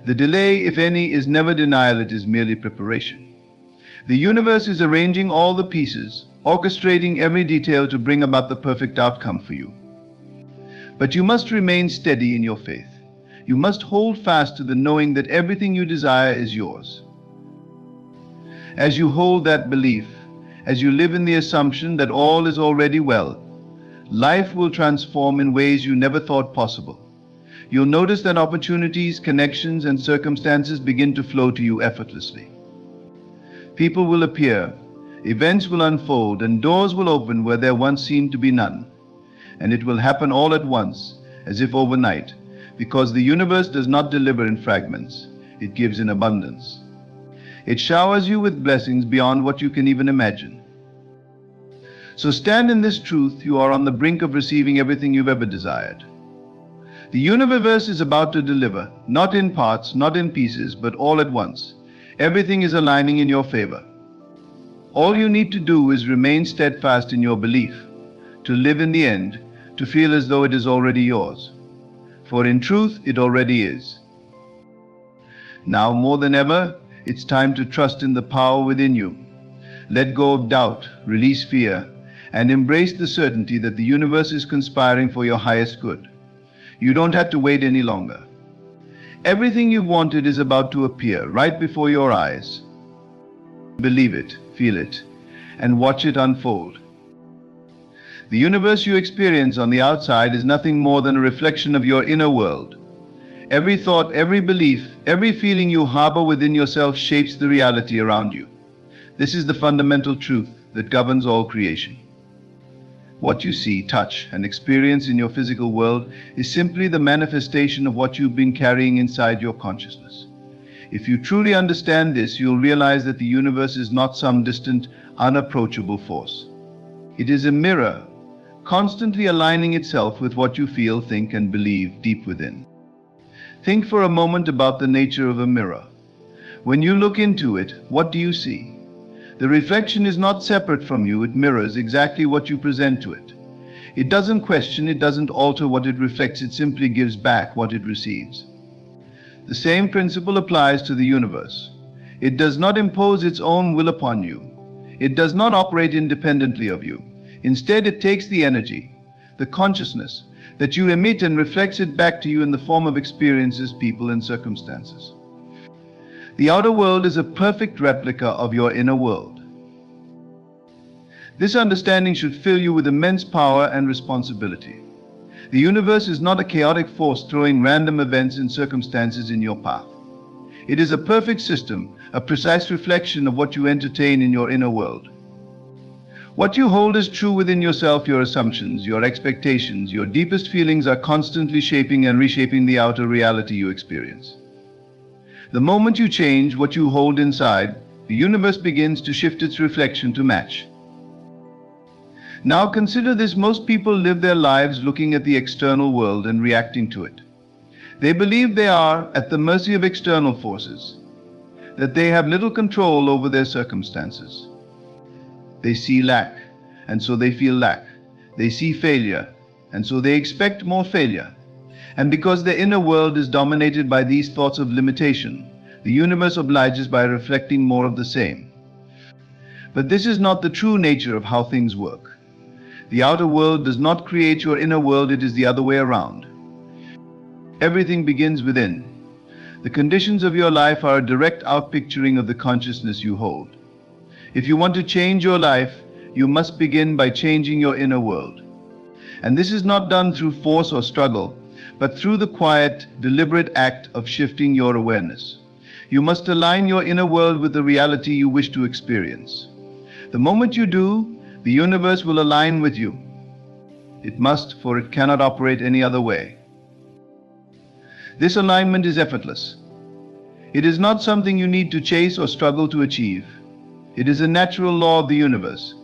The delay, if any, is never denial, it is merely preparation. The universe is arranging all the pieces, orchestrating every detail to bring about the perfect outcome for you. But you must remain steady in your faith. You must hold fast to the knowing that everything you desire is yours. As you hold that belief, as you live in the assumption that all is already well, life will transform in ways you never thought possible. You'll notice that opportunities, connections, and circumstances begin to flow to you effortlessly. People will appear, events will unfold, and doors will open where there once seemed to be none. And it will happen all at once, as if overnight, because the universe does not deliver in fragments, it gives in abundance. It showers you with blessings beyond what you can even imagine. So stand in this truth, you are on the brink of receiving everything you've ever desired. The universe is about to deliver, not in parts, not in pieces, but all at once. Everything is aligning in your favor. All you need to do is remain steadfast in your belief, to live in the end, to feel as though it is already yours. For in truth, it already is. Now more than ever, it's time to trust in the power within you. Let go of doubt, release fear, and embrace the certainty that the universe is conspiring for your highest good. You don't have to wait any longer. Everything you've wanted is about to appear right before your eyes. Believe it, feel it, and watch it unfold. The universe you experience on the outside is nothing more than a reflection of your inner world. Every thought, every belief, every feeling you harbor within yourself shapes the reality around you. This is the fundamental truth that governs all creation. What you see, touch, and experience in your physical world is simply the manifestation of what you've been carrying inside your consciousness. If you truly understand this, you'll realize that the universe is not some distant, unapproachable force. It is a mirror, constantly aligning itself with what you feel, think, and believe deep within. Think for a moment about the nature of a mirror. When you look into it, what do you see? The reflection is not separate from you, it mirrors exactly what you present to it. It doesn't question, it doesn't alter what it reflects, it simply gives back what it receives. The same principle applies to the universe. It does not impose its own will upon you. It does not operate independently of you. Instead, it takes the energy, the consciousness, that you emit and reflects it back to you in the form of experiences, people, and circumstances. The outer world is a perfect replica of your inner world. This understanding should fill you with immense power and responsibility. The universe is not a chaotic force throwing random events and circumstances in your path. It is a perfect system, a precise reflection of what you entertain in your inner world. What you hold as true within yourself, your assumptions, your expectations, your deepest feelings are constantly shaping and reshaping the outer reality you experience. The moment you change what you hold inside, the universe begins to shift its reflection to match. Now consider this: most people live their lives looking at the external world and reacting to it. They believe they are at the mercy of external forces, that they have little control over their circumstances. They see lack, and so they feel lack. They see failure, and so they expect more failure. And because their inner world is dominated by these thoughts of limitation, the universe obliges by reflecting more of the same. But this is not the true nature of how things work. The outer world does not create your inner world, it is the other way around. Everything begins within. The conditions of your life are a direct outpicturing of the consciousness you hold. If you want to change your life, you must begin by changing your inner world. And this is not done through force or struggle, but through the quiet, deliberate act of shifting your awareness. You must align your inner world with the reality you wish to experience. The moment you do, the universe will align with you. It must, for it cannot operate any other way. This alignment is effortless. It is not something you need to chase or struggle to achieve. It is a natural law of the universe.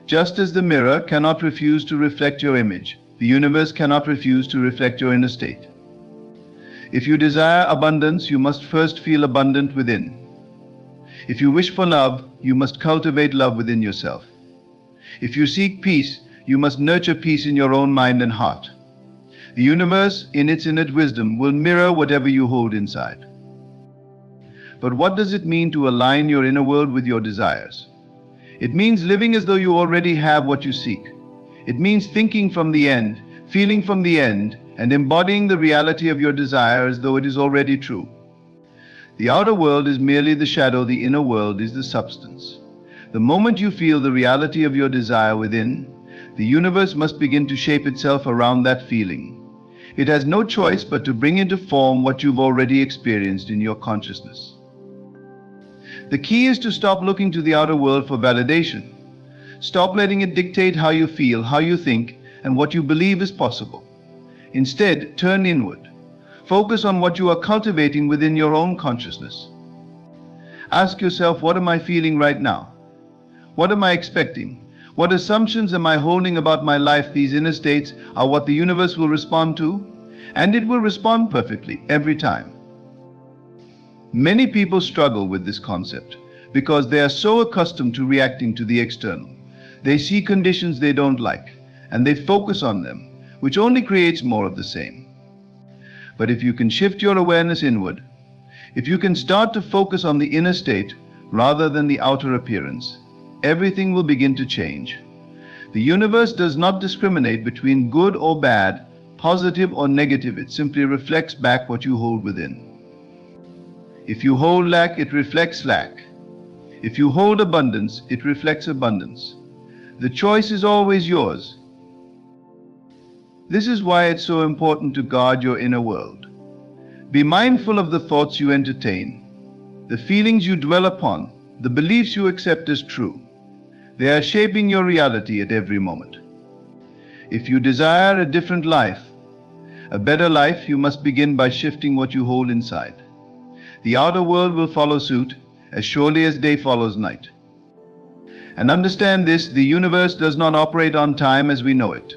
Just as the mirror cannot refuse to reflect your image, the universe cannot refuse to reflect your inner state. If you desire abundance, you must first feel abundant within. If you wish for love, you must cultivate love within yourself. If you seek peace, you must nurture peace in your own mind and heart. The universe, in its innate wisdom, will mirror whatever you hold inside. But what does it mean to align your inner world with your desires? It means living as though you already have what you seek. It means thinking from the end, feeling from the end, and embodying the reality of your desire as though it is already true. The outer world is merely the shadow, the inner world is the substance. The moment you feel the reality of your desire within, the universe must begin to shape itself around that feeling. It has no choice but to bring into form what you've already experienced in your consciousness. The key is to stop looking to the outer world for validation. Stop letting it dictate how you feel, how you think, and what you believe is possible. Instead, turn inward. Focus on what you are cultivating within your own consciousness. Ask yourself, what am I feeling right now? What am I expecting? What assumptions am I holding about my life? These inner states are what the universe will respond to, and it will respond perfectly every time. Many people struggle with this concept because they are so accustomed to reacting to the external. They see conditions they don't like, and they focus on them, which only creates more of the same. But if you can shift your awareness inward, if you can start to focus on the inner state rather than the outer appearance, everything will begin to change. The universe does not discriminate between good or bad, positive or negative. It simply reflects back what you hold within. If you hold lack, it reflects lack. If you hold abundance, it reflects abundance. The choice is always yours. This is why it's so important to guard your inner world. Be mindful of the thoughts you entertain, the feelings you dwell upon, the beliefs you accept as true. They are shaping your reality at every moment. If you desire a different life, a better life, you must begin by shifting what you hold inside. The outer world will follow suit as surely as day follows night. And understand this, the universe does not operate on time as we know it.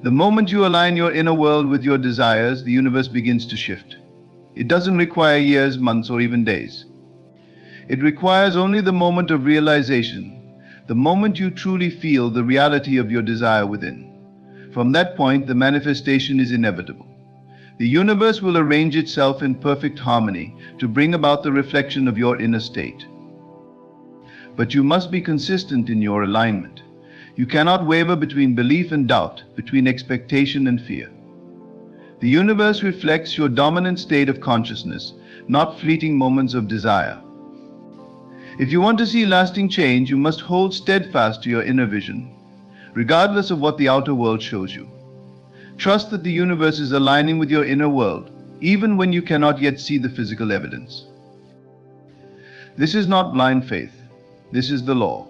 The moment you align your inner world with your desires, the universe begins to shift. It doesn't require years, months, or even days. It requires only the moment of realization, the moment you truly feel the reality of your desire within. From that point, the manifestation is inevitable. The universe will arrange itself in perfect harmony to bring about the reflection of your inner state. But you must be consistent in your alignment. You cannot waver between belief and doubt, between expectation and fear. The universe reflects your dominant state of consciousness, not fleeting moments of desire. If you want to see lasting change, you must hold steadfast to your inner vision, regardless of what the outer world shows you. Trust that the universe is aligning with your inner world, even when you cannot yet see the physical evidence. This is not blind faith. This is the law.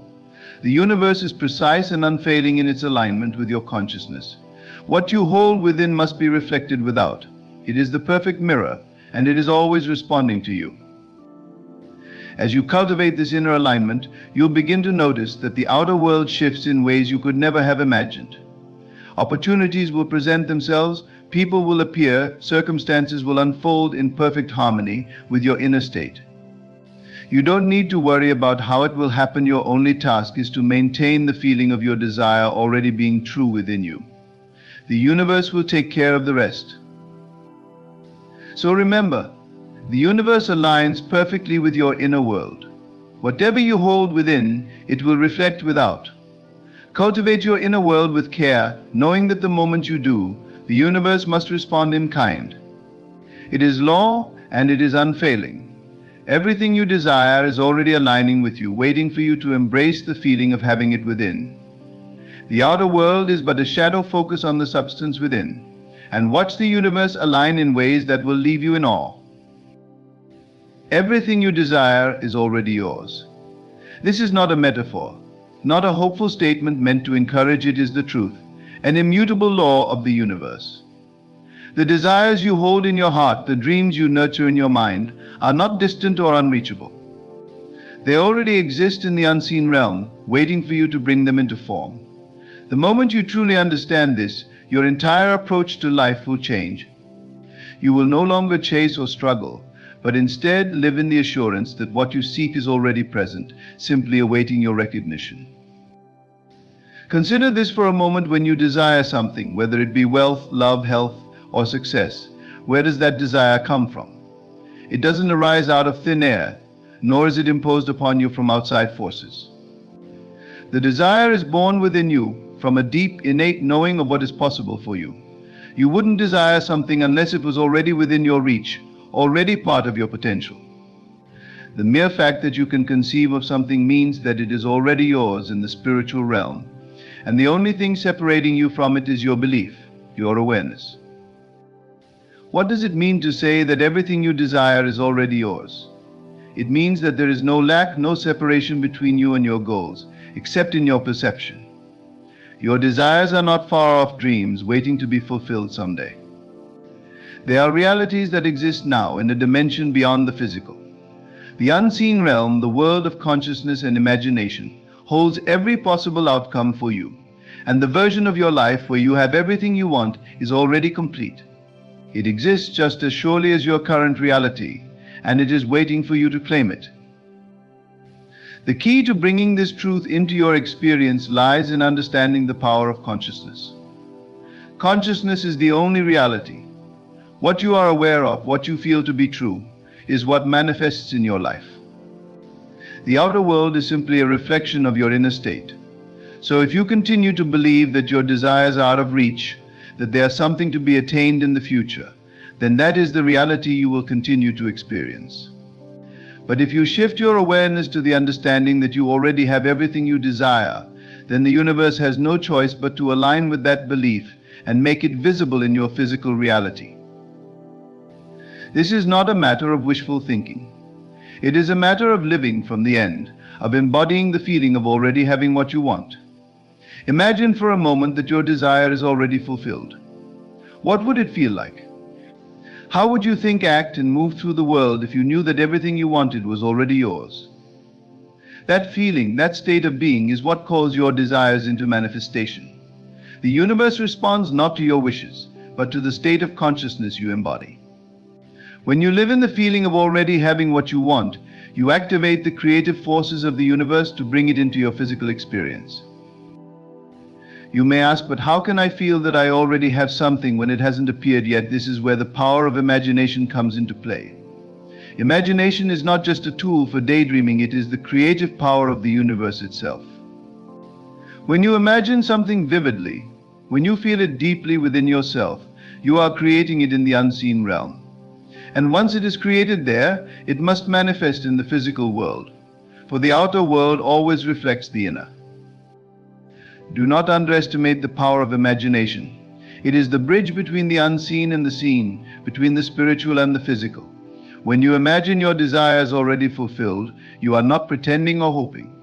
The universe is precise and unfailing in its alignment with your consciousness. What you hold within must be reflected without. It is the perfect mirror, and it is always responding to you. As you cultivate this inner alignment, you'll begin to notice that the outer world shifts in ways you could never have imagined. Opportunities will present themselves, people will appear, circumstances will unfold in perfect harmony with your inner state. You don't need to worry about how it will happen. Your only task is to maintain the feeling of your desire already being true within you. The universe will take care of the rest. So remember, the universe aligns perfectly with your inner world. Whatever you hold within, it will reflect without. Cultivate your inner world with care, knowing that the moment you do, The universe must respond in kind. It is law and it is unfailing. Everything you desire is already aligning with you, waiting for you to embrace the feeling of having it within. The outer world is but a shadow focus on the substance within, and watch the universe align in ways that will leave you in awe. Everything you desire is already yours. This is not a metaphor, not a hopeful statement meant to encourage. It is the truth, an immutable law of the universe. The desires you hold in your heart, the dreams you nurture in your mind, are not distant or unreachable. They already exist in the unseen realm, waiting for you to bring them into form. The moment you truly understand this, your entire approach to life will change. You will no longer chase or struggle, but instead live in the assurance that what you seek is already present, simply awaiting your recognition. Consider this for a moment. When you desire something, whether it be wealth, love, health, or success, where does that desire come from? It doesn't arise out of thin air, nor is it imposed upon you from outside forces. The desire is born within you from a deep, innate knowing of what is possible for you. You wouldn't desire something unless it was already within your reach, already part of your potential. The mere fact that you can conceive of something means that it is already yours in the spiritual realm, and the only thing separating you from it is your belief, your awareness. What does it mean to say that everything you desire is already yours? It means that there is no lack, no separation between you and your goals, except in your perception. Your desires are not far-off dreams waiting to be fulfilled someday. They are realities that exist now in a dimension beyond the physical. The unseen realm, the world of consciousness and imagination, holds every possible outcome for you, and the version of your life where you have everything you want is already complete. It exists just as surely as your current reality, and it is waiting for you to claim it. The key to bringing this truth into your experience lies in understanding the power of consciousness. Consciousness is the only reality. What you are aware of, what you feel to be true, is what manifests in your life. The outer world is simply a reflection of your inner state. So if you continue to believe that your desires are out of reach, that they are something to be attained in the future, then that is the reality you will continue to experience. But if you shift your awareness to the understanding that you already have everything you desire, then the universe has no choice but to align with that belief and make it visible in your physical reality. This is not a matter of wishful thinking. It is a matter of living from the end, of embodying the feeling of already having what you want. Imagine for a moment that your desire is already fulfilled. What would it feel like? How would you think, act, and move through the world if you knew that everything you wanted was already yours? That feeling, that state of being, is what calls your desires into manifestation. The universe responds not to your wishes, but to the state of consciousness you embody. When you live in the feeling of already having what you want, you activate the creative forces of the universe to bring it into your physical experience. You may ask, but how can I feel that I already have something when it hasn't appeared yet? This is where the power of imagination comes into play. Imagination is not just a tool for daydreaming, it is the creative power of the universe itself. When you imagine something vividly, when you feel it deeply within yourself, you are creating it in the unseen realm. And once it is created there, it must manifest in the physical world, for the outer world always reflects the inner. Do not underestimate the power of imagination. It is the bridge between the unseen and the seen, between the spiritual and the physical. When you imagine your desires already fulfilled, you are not pretending or hoping.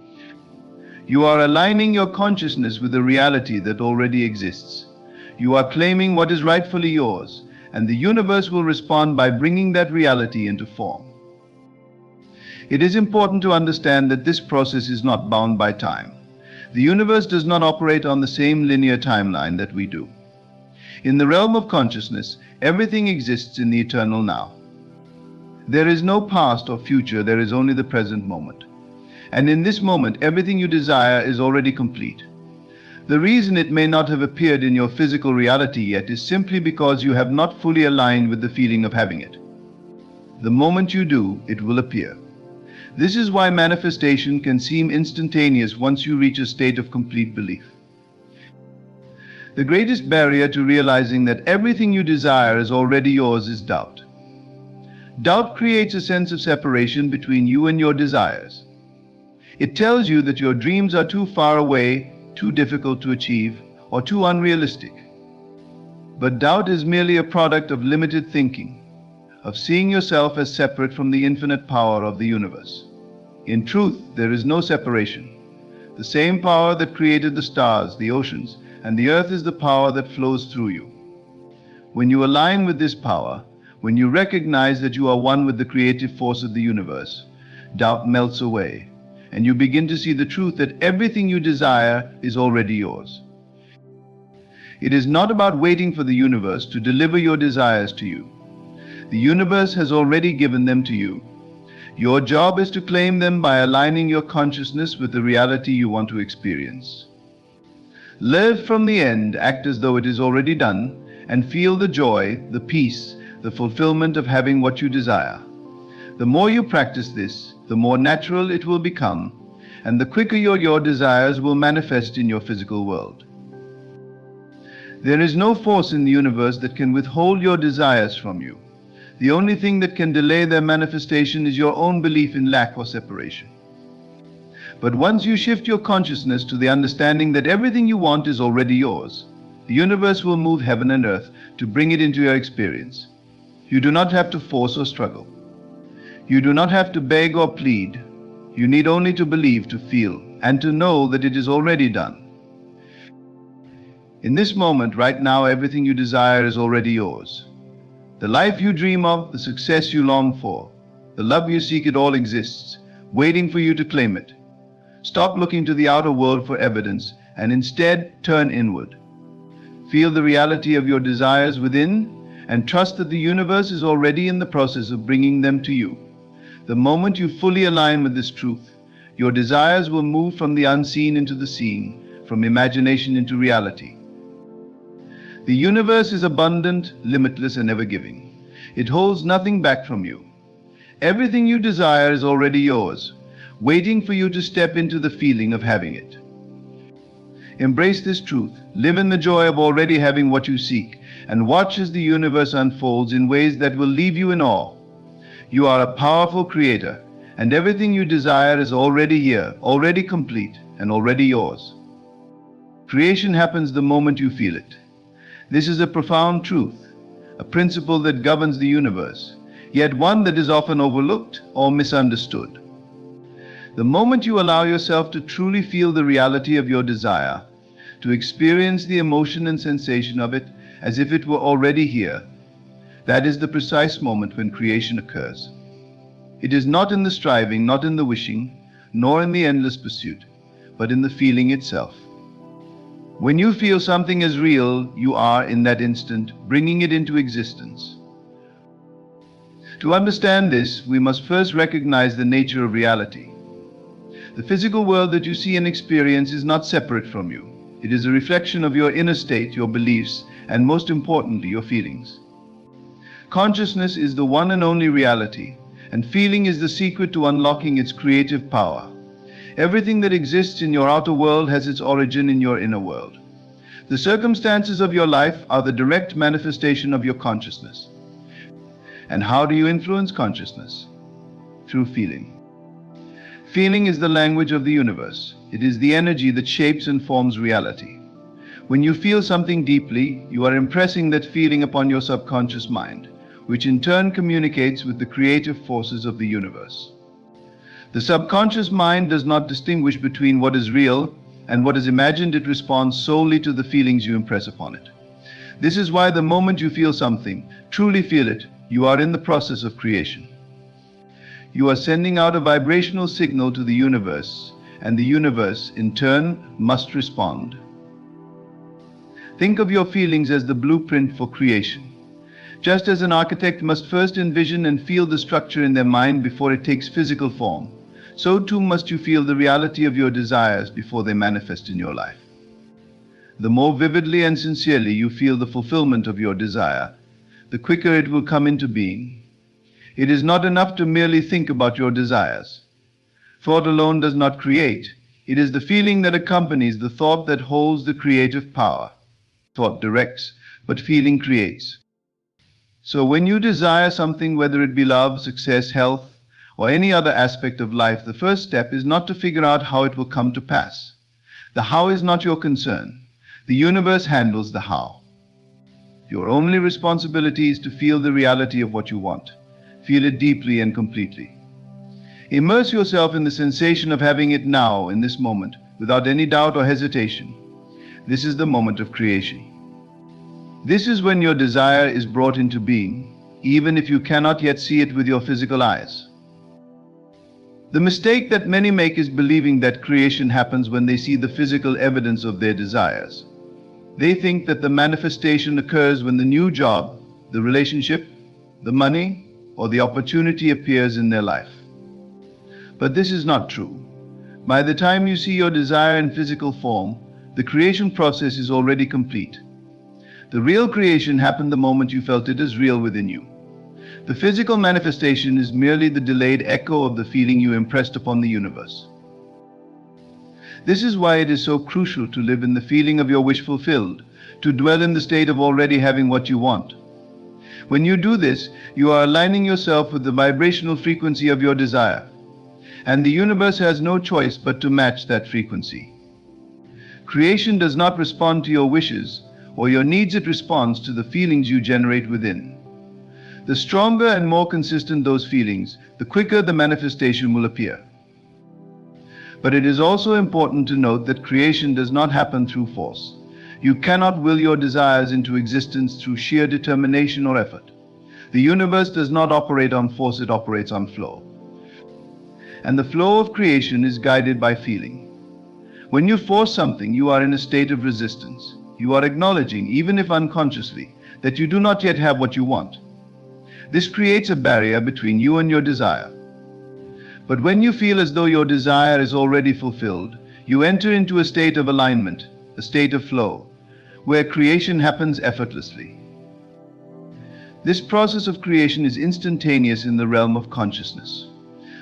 You are aligning your consciousness with the reality that already exists. You are claiming what is rightfully yours, and the universe will respond by bringing that reality into form. It is important to understand that this process is not bound by time. The universe does not operate on the same linear timeline that we do. In the realm of consciousness, everything exists in the eternal now. There is no past or future, there is only the present moment. And in this moment, everything you desire is already complete. The reason it may not have appeared in your physical reality yet is simply because you have not fully aligned with the feeling of having it. The moment you do, it will appear. This is why manifestation can seem instantaneous once you reach a state of complete belief. The greatest barrier to realizing that everything you desire is already yours is doubt. Doubt creates a sense of separation between you and your desires. It tells you that your dreams are too far away, too difficult to achieve, or too unrealistic. But doubt is merely a product of limited thinking, of seeing yourself as separate from the infinite power of the universe. In truth, there is no separation. The same power that created the stars, the oceans, and the earth is the power that flows through you. When you align with this power, when you recognize that you are one with the creative force of the universe, doubt melts away, and you begin to see the truth that everything you desire is already yours. It is not about waiting for the universe to deliver your desires to you. The universe has already given them to you. Your job is to claim them by aligning your consciousness with the reality you want to experience. Live from the end, act as though it is already done, and feel the joy, the peace, the fulfillment of having what you desire. The more you practice this, the more natural it will become, and the quicker your desires will manifest in your physical world. There is no force in the universe that can withhold your desires from you. The only thing that can delay their manifestation is your own belief in lack or separation. But once you shift your consciousness to the understanding that everything you want is already yours, the universe will move heaven and earth to bring it into your experience. You do not have to force or struggle. You do not have to beg or plead. You need only to believe, to feel, and to know that it is already done. In this moment, right now, everything you desire is already yours. The life you dream of, the success you long for, the love you seek, it all exists, waiting for you to claim it. Stop looking to the outer world for evidence and instead turn inward. Feel the reality of your desires within and trust that the universe is already in the process of bringing them to you. The moment you fully align with this truth, your desires will move from the unseen into the seen, from imagination into reality. The universe is abundant, limitless, and ever-giving. It holds nothing back from you. Everything you desire is already yours, waiting for you to step into the feeling of having it. Embrace this truth, live in the joy of already having what you seek, and watch as the universe unfolds in ways that will leave you in awe. You are a powerful creator, and everything you desire is already here, already complete, and already yours. Creation happens the moment you feel it. This is a profound truth, a principle that governs the universe, yet one that is often overlooked or misunderstood. The moment you allow yourself to truly feel the reality of your desire, to experience the emotion and sensation of it as if it were already here, that is the precise moment when creation occurs. It is not in the striving, not in the wishing, nor in the endless pursuit, but in the feeling itself. When you feel something as real, you are, in that instant, bringing it into existence. To understand this, we must first recognize the nature of reality. The physical world that you see and experience is not separate from you. It is a reflection of your inner state, your beliefs, and most importantly, your feelings. Consciousness is the one and only reality, and feeling is the secret to unlocking its creative power. Everything that exists in your outer world has its origin in your inner world. The circumstances of your life are the direct manifestation of your consciousness. And how do you influence consciousness? Through feeling. Feeling is the language of the universe. It is the energy that shapes and forms reality. When you feel something deeply, you are impressing that feeling upon your subconscious mind, which in turn communicates with the creative forces of the universe. The subconscious mind does not distinguish between what is real and what is imagined. It responds solely to the feelings you impress upon it. This is why the moment you feel something, truly feel it, you are in the process of creation. You are sending out a vibrational signal to the universe, and the universe, in turn, must respond. Think of your feelings as the blueprint for creation. Just as an architect must first envision and feel the structure in their mind before it takes physical form, so too must you feel the reality of your desires before they manifest in your life. The more vividly and sincerely you feel the fulfillment of your desire, the quicker it will come into being. It is not enough to merely think about your desires. Thought alone does not create. It is the feeling that accompanies the thought that holds the creative power. thought directs, but feeling creates. So when you desire something, whether it be love, success, health, or any other aspect of life, the first step is not to figure out how it will come to pass. The how is not your concern. The universe handles the how. Your only responsibility is to feel the reality of what you want. Feel it deeply and completely. Immerse yourself in the sensation of having it now, in this moment, without any doubt or hesitation. This is the moment of creation. This is when your desire is brought into being, even if you cannot yet see it with your physical eyes. The mistake that many make is believing that creation happens when they see the physical evidence of their desires. They think that the manifestation occurs when the new job, the relationship, the money, or the opportunity appears in their life. But this is not true. By the time you see your desire in physical form, the creation process is already complete. The real creation happened the moment you felt it as real within you. The physical manifestation is merely the delayed echo of the feeling you impressed upon the universe. This is why it is so crucial to live in the feeling of your wish fulfilled, to dwell in the state of already having what you want. When you do this, you are aligning yourself with the vibrational frequency of your desire, and the universe has no choice but to match that frequency. Creation does not respond to your wishes or your needs, it responds to the feelings you generate within. The stronger and more consistent those feelings, the quicker the manifestation will appear. But it is also important to note that creation does not happen through force. You cannot will your desires into existence through sheer determination or effort. The universe does not operate on force, it operates on flow. And the flow of creation is guided by feeling. When you force something, you are in a state of resistance. You are acknowledging, even if unconsciously, that you do not yet have what you want. This creates a barrier between you and your desire. But when you feel as though your desire is already fulfilled, you enter into a state of alignment, a state of flow, where creation happens effortlessly. This process of creation is instantaneous in the realm of consciousness.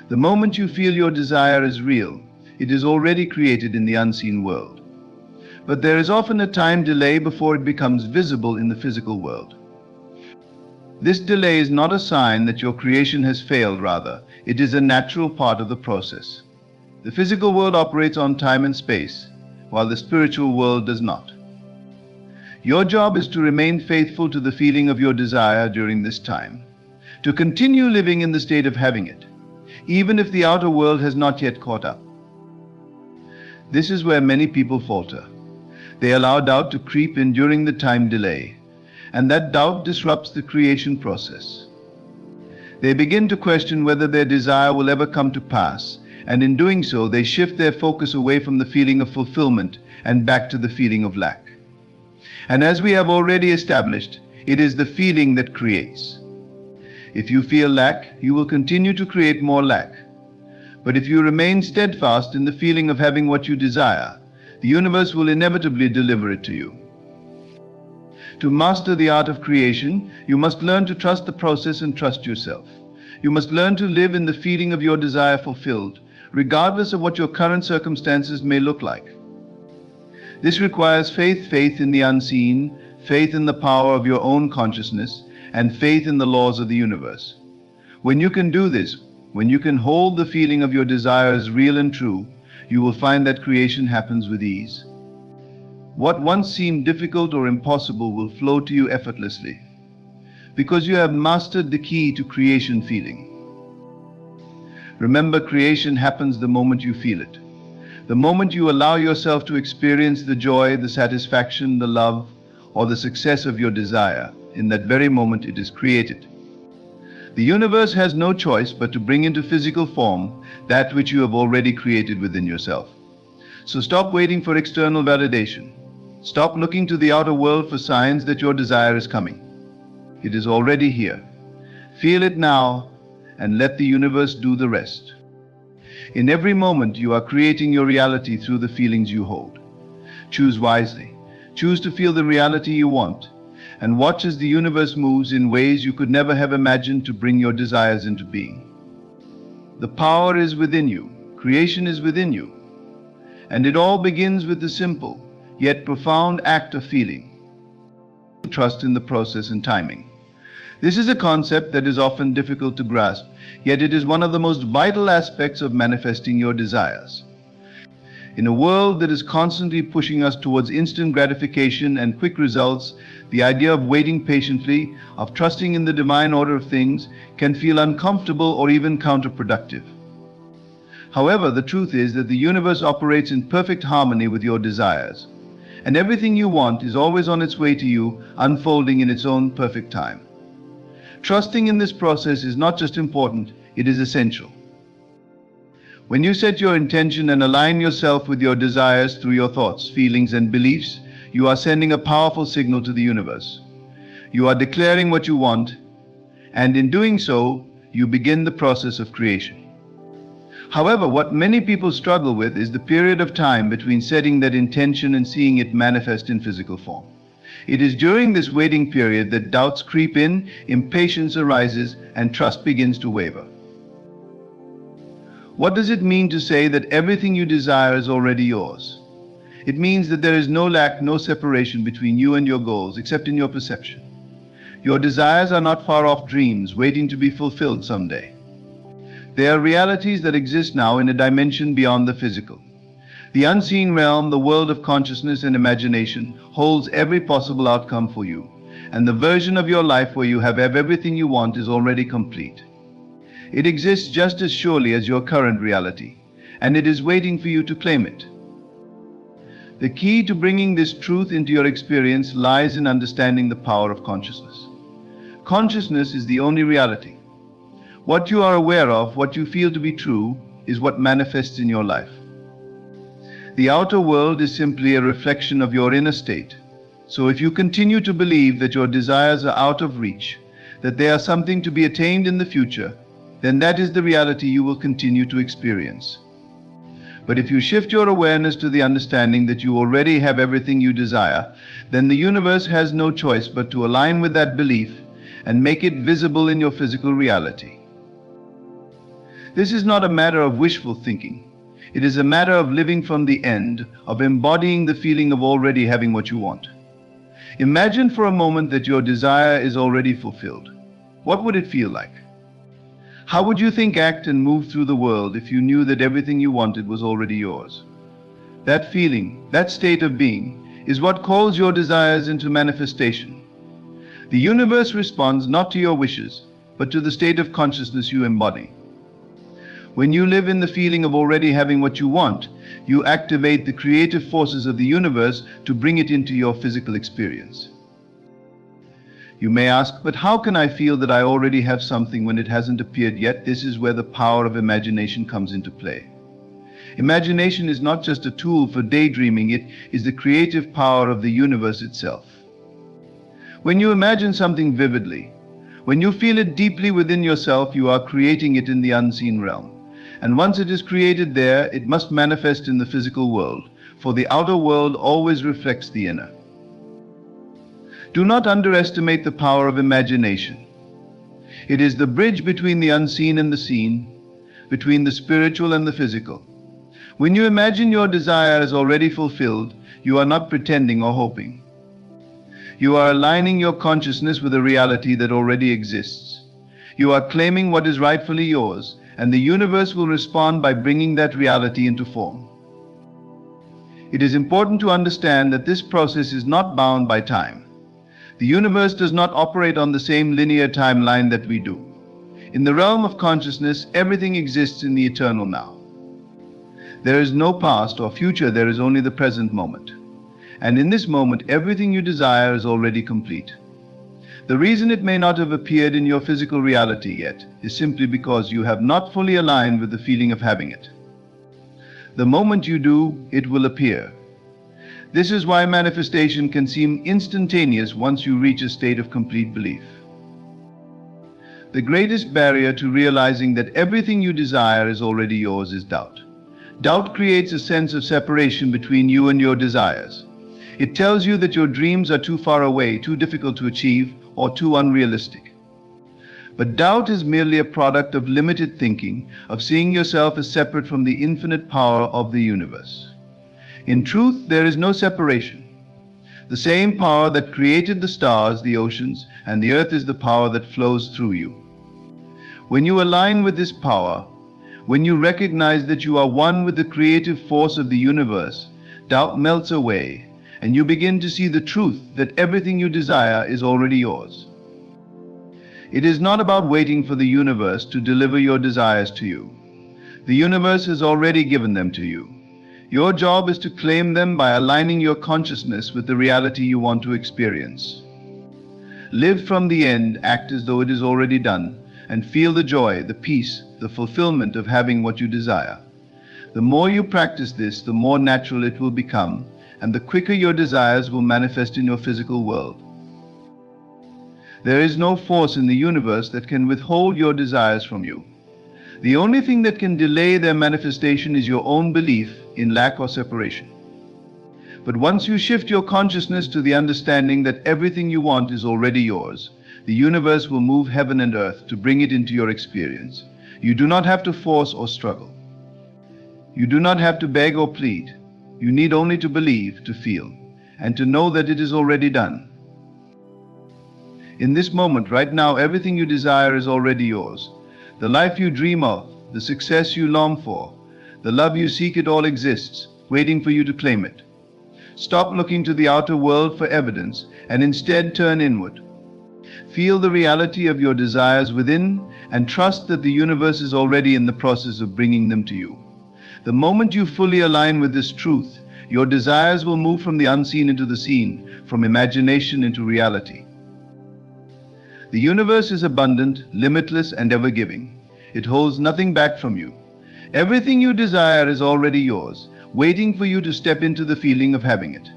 The moment you feel your desire is real, it is already created in the unseen world. But there is often a time delay before it becomes visible in the physical world. This delay is not a sign that your creation has failed, rather, it is a natural part of the process. The physical world operates on time and space, while the spiritual world does not. Your job is to remain faithful to the feeling of your desire during this time, to continue living in the state of having it, even if the outer world has not yet caught up. This is where many people falter. They allow doubt to creep in during the time delay, and that doubt disrupts the creation process. They begin to question whether their desire will ever come to pass, and in doing so, they shift their focus away from the feeling of fulfillment and back to the feeling of lack. And as we have already established, it is the feeling that creates. If you feel lack, you will continue to create more lack. But if you remain steadfast in the feeling of having what you desire, the universe will inevitably deliver it to you. To master the art of creation, you must learn to trust the process and trust yourself. You must learn to live in the feeling of your desire fulfilled, regardless of what your current circumstances may look like. This requires faith in the unseen, faith in the power of your own consciousness, and faith in the laws of the universe. When you can do this, when you can hold the feeling of your desire as real and true, you will find that creation happens with ease. What once seemed difficult or impossible will flow to you effortlessly, because you have mastered the key to creation feeling. Remember, creation happens the moment you feel it. The moment you allow yourself to experience the joy, the satisfaction, the love, or the success of your desire, in that very moment it is created. The universe has no choice but to bring into physical form that which you have already created within yourself. So stop waiting for external validation. Stop looking to the outer world for signs that your desire is coming. It is already here. Feel it now and let the universe do the rest. In every moment, you are creating your reality through the feelings you hold. Choose wisely. Choose to feel the reality you want, and watch as the universe moves in ways you could never have imagined to bring your desires into being. The power is within you. Creation is within you. And it all begins with the simple, yet profound act of feeling. trust in the process and timing. This is a concept that is often difficult to grasp, yet it is one of the most vital aspects of manifesting your desires. In a world that is constantly pushing us towards instant gratification and quick results, the idea of waiting patiently, of trusting in the divine order of things, can feel uncomfortable or even counterproductive. However, the truth is that the universe operates in perfect harmony with your desires, and everything you want is always on its way to you, unfolding in its own perfect time. Trusting in this process is not just important, it is essential. When you set your intention and align yourself with your desires through your thoughts, feelings, and beliefs, you are sending a powerful signal to the universe. You are declaring what you want, and in doing so, you begin the process of creation. However, what many people struggle with is the period of time between setting that intention and seeing it manifest in physical form. It is during this waiting period that doubts creep in, impatience arises, and trust begins to waver. What does it mean to say that everything you desire is already yours? It means that there is no lack, no separation between you and your goals, except in your perception. Your desires are not far-off dreams waiting to be fulfilled someday. They are realities that exist now in a dimension beyond the physical. The unseen realm, the world of consciousness and imagination, holds every possible outcome for you, and the version of your life where you have everything you want is already complete. It exists just as surely as your current reality, and it is waiting for you to claim it. The key to bringing this truth into your experience lies in understanding the power of consciousness. Consciousness is the only reality. What you are aware of, what you feel to be true, is what manifests in your life. The outer world is simply a reflection of your inner state. So if you continue to believe that your desires are out of reach, that they are something to be attained in the future, then that is the reality you will continue to experience. But if you shift your awareness to the understanding that you already have everything you desire, then the universe has no choice but to align with that belief and make it visible in your physical reality. This is not a matter of wishful thinking. It is a matter of living from the end, of embodying the feeling of already having what you want. Imagine for a moment that your desire is already fulfilled. What would it feel like? How would you think, act, and move through the world if you knew that everything you wanted was already yours? That feeling, that state of being, is what calls your desires into manifestation. The universe responds not to your wishes, but to the state of consciousness you embody. When you live in the feeling of already having what you want, you activate the creative forces of the universe to bring it into your physical experience. You may ask, but how can I feel that I already have something when it hasn't appeared yet? This is where the power of imagination comes into play. Imagination is not just a tool for daydreaming, it is the creative power of the universe itself. When you imagine something vividly, when you feel it deeply within yourself, you are creating it in the unseen realm. And once it is created there, it must manifest in the physical world, for the outer world always reflects the inner. Do not underestimate the power of imagination. It is the bridge between the unseen and the seen, between the spiritual and the physical. When you imagine your desire is already fulfilled, you are not pretending or hoping. You are aligning your consciousness with a reality that already exists. You are claiming what is rightfully yours, and the universe will respond by bringing that reality into form. It is important to understand that this process is not bound by time. The universe does not operate on the same linear timeline that we do. In the realm of consciousness, everything exists in the eternal now. There is no past or future, there is only the present moment. And in this moment, everything you desire is already complete. The reason it may not have appeared in your physical reality yet is simply because you have not fully aligned with the feeling of having it. The moment you do, it will appear. This is why manifestation can seem instantaneous once you reach a state of complete belief. The greatest barrier to realizing that everything you desire is already yours is doubt. Doubt creates a sense of separation between you and your desires. It tells you that your dreams are too far away, too difficult to achieve, or too unrealistic. But doubt is merely a product of limited thinking, of seeing yourself as separate from the infinite power of the universe. In truth, there is no separation. The same power that created the stars, the oceans, and the earth is the power that flows through you. When you align with this power, when you recognize that you are one with the creative force of the universe, doubt melts away, and you begin to see the truth that everything you desire is already yours. It is not about waiting for the universe to deliver your desires to you. The universe has already given them to you. Your job is to claim them by aligning your consciousness with the reality you want to experience. Live from the end, act as though it is already done, and feel the joy, the peace, the fulfillment of having what you desire. The more you practice this, the more natural it will become, and the quicker your desires will manifest in your physical world. There is no force in the universe that can withhold your desires from you. The only thing that can delay their manifestation is your own belief in lack or separation. But once you shift your consciousness to the understanding that everything you want is already yours, the universe will move heaven and earth to bring it into your experience. You do not have to force or struggle. You do not have to beg or plead. You need only to believe, to feel, and to know that it is already done. In this moment, right now, everything you desire is already yours. The life you dream of, the success you long for, the love you seek, it all exists, waiting for you to claim it. Stop looking to the outer world for evidence and instead turn inward. Feel the reality of your desires within and trust that the universe is already in the process of bringing them to you. The moment you fully align with this truth, your desires will move from the unseen into the seen, from imagination into reality. The universe is abundant, limitless, and ever-giving. It holds nothing back from you. Everything you desire is already yours, waiting for you to step into the feeling of having it.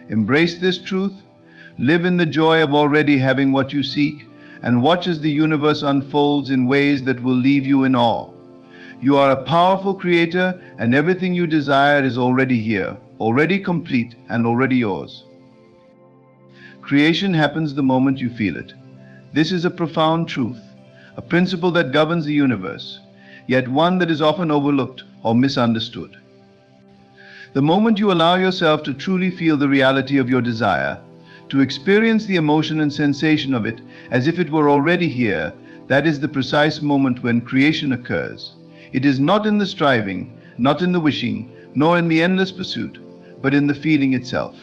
Embrace this truth, live in the joy of already having what you seek, and watch as the universe unfolds in ways that will leave you in awe. You are a powerful creator, and everything you desire is already here, already complete, and already yours. Creation happens the moment you feel it. This is a profound truth, a principle that governs the universe, yet one that is often overlooked or misunderstood. The moment you allow yourself to truly feel the reality of your desire, to experience the emotion and sensation of it as if it were already here, that is the precise moment when creation occurs. It is not in the striving, not in the wishing, nor in the endless pursuit, but in the feeling itself.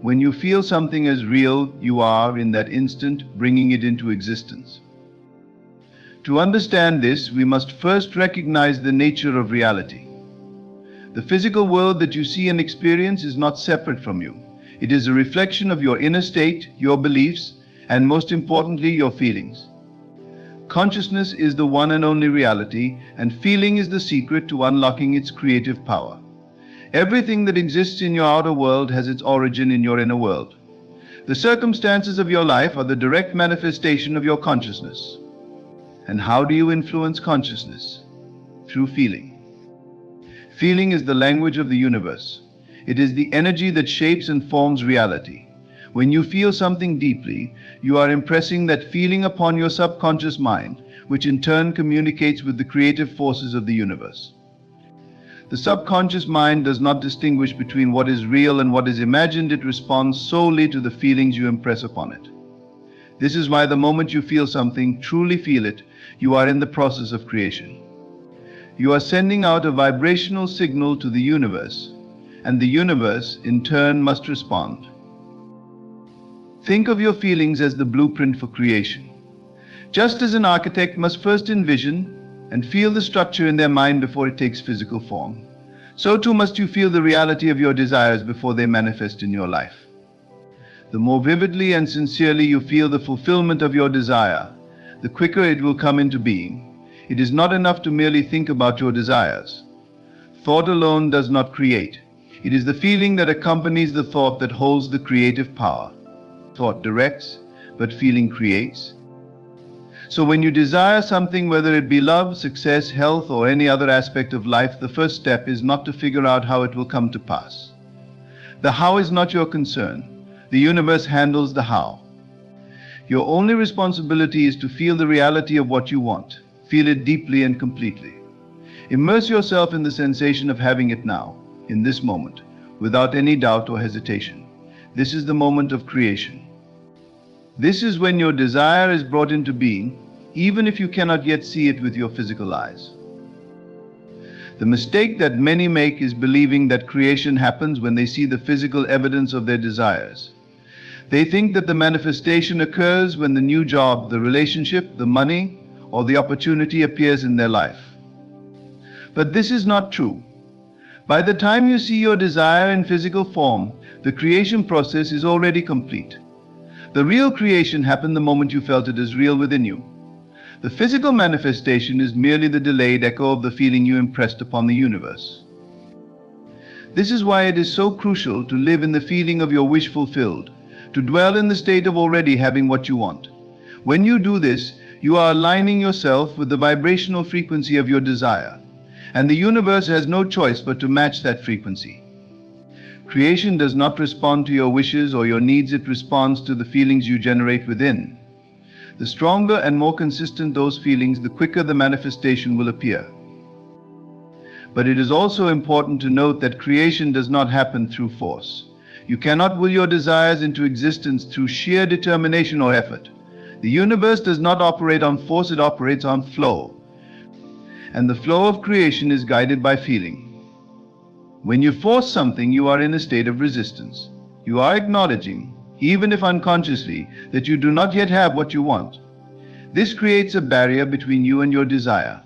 When you feel something as real, you are, in that instant, bringing it into existence. To understand this, we must first recognize the nature of reality. The physical world that you see and experience is not separate from you. It is a reflection of your inner state, your beliefs, and most importantly, your feelings. Consciousness is the one and only reality, and feeling is the secret to unlocking its creative power. Everything that exists in your outer world has its origin in your inner world. The circumstances of your life are the direct manifestation of your consciousness. And how do you influence consciousness? Through feeling. Feeling is the language of the universe. It is the energy that shapes and forms reality. When you feel something deeply, you are impressing that feeling upon your subconscious mind, which in turn communicates with the creative forces of the universe. The subconscious mind does not distinguish between what is real and what is imagined. It responds solely to the feelings you impress upon it. This is why the moment you feel something, truly feel it, you are in the process of creation. You are sending out a vibrational signal to the universe, and the universe, in turn, must respond. Think of your feelings as the blueprint for creation. Just as an architect must first envision and feel the structure in their mind before it takes physical form, so too must you feel the reality of your desires before they manifest in your life. The more vividly and sincerely you feel the fulfillment of your desire, the quicker it will come into being. It is not enough to merely think about your desires. Thought alone does not create. It is the feeling that accompanies the thought that holds the creative power. Thought directs, but feeling creates. So when you desire something, whether it be love, success, health, or any other aspect of life, the first step is not to figure out how it will come to pass. The how is not your concern. The universe handles the how. Your only responsibility is to feel the reality of what you want. Feel it deeply and completely. Immerse yourself in the sensation of having it now, in this moment, without any doubt or hesitation. This is the moment of creation. This is when your desire is brought into being, even if you cannot yet see it with your physical eyes. The mistake that many make is believing that creation happens when they see the physical evidence of their desires. They think that the manifestation occurs when the new job, the relationship, the money, or the opportunity appears in their life. But this is not true. By the time you see your desire in physical form, the creation process is already complete. The real creation happened the moment you felt it as real within you. The physical manifestation is merely the delayed echo of the feeling you impressed upon the universe. This is why it is so crucial to live in the feeling of your wish fulfilled, to dwell in the state of already having what you want. When you do this, you are aligning yourself with the vibrational frequency of your desire, and the universe has no choice but to match that frequency. Creation does not respond to your wishes or your needs, it responds to the feelings you generate within. The stronger and more consistent those feelings, the quicker the manifestation will appear. But it is also important to note that creation does not happen through force. You cannot will your desires into existence through sheer determination or effort. The universe does not operate on force, it operates on flow. And the flow of creation is guided by feeling. When you force something, you are in a state of resistance. You are acknowledging, even if unconsciously, that you do not yet have what you want. This creates a barrier between you and your desire.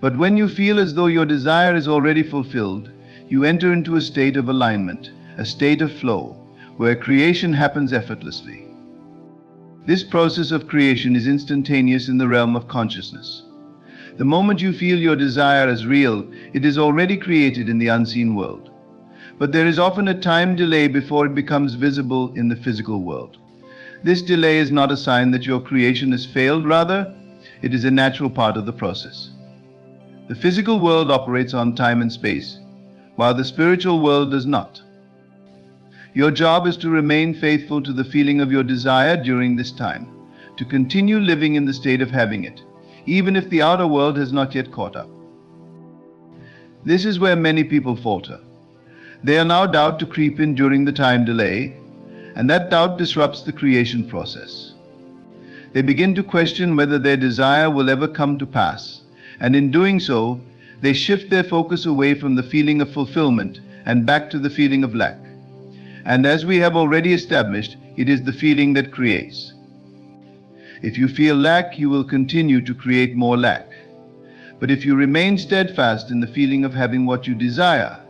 But when you feel as though your desire is already fulfilled, you enter into a state of alignment, a state of flow, where creation happens effortlessly. This process of creation is instantaneous in the realm of consciousness. The moment you feel your desire as real, it is already created in the unseen world. But there is often a time delay before it becomes visible in the physical world. This delay is not a sign that your creation has failed, rather, it is a natural part of the process. The physical world operates on time and space, while the spiritual world does not. Your job is to remain faithful to the feeling of your desire during this time, to continue living in the state of having it, even if the outer world has not yet caught up. This is where many people falter. They allow doubt to creep in during the time delay, and that doubt disrupts the creation process. They begin to question whether their desire will ever come to pass, and in doing so, they shift their focus away from the feeling of fulfillment and back to the feeling of lack. And as we have already established, it is the feeling that creates. If you feel lack, you will continue to create more lack. But if you remain steadfast in the feeling of having what you desire,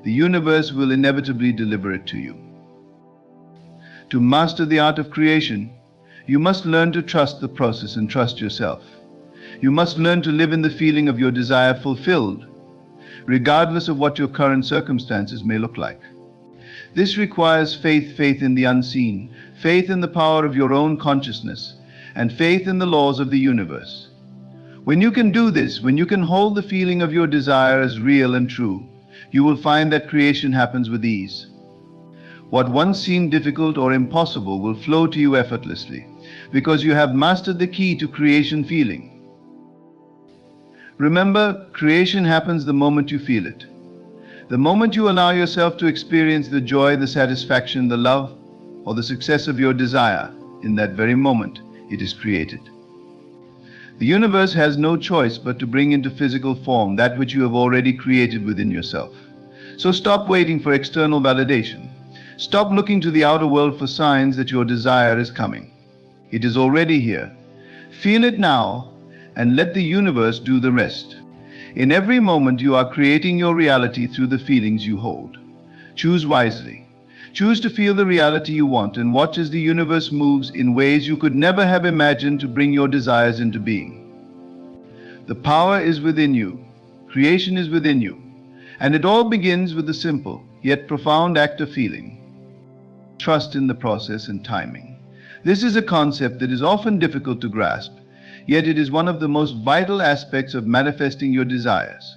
the universe will inevitably deliver it to you. To master the art of creation, you must learn to trust the process and trust yourself. You must learn to live in the feeling of your desire fulfilled, regardless of what your current circumstances may look like. This requires faith in the unseen, faith in the power of your own consciousness, and faith in the laws of the universe. When you can do this, when you can hold the feeling of your desire as real and true, you will find that creation happens with ease. What once seemed difficult or impossible will flow to you effortlessly, because you have mastered the key to creation feeling. Remember, creation happens the moment you feel it. The moment you allow yourself to experience the joy, the satisfaction, the love, or the success of your desire, in that very moment, it is created. The universe has no choice but to bring into physical form that which you have already created within yourself. So stop waiting for external validation. Stop looking to the outer world for signs that your desire is coming. It is already here. Feel it now, and let the universe do the rest. In every moment, you are creating your reality through the feelings you hold. Choose wisely. Choose to feel the reality you want and watch as the universe moves in ways you could never have imagined to bring your desires into being. The power is within you. Creation is within you. And it all begins with the simple, yet profound act of feeling. Trust in the process and timing. This is a concept that is often difficult to grasp, yet it is one of the most vital aspects of manifesting your desires.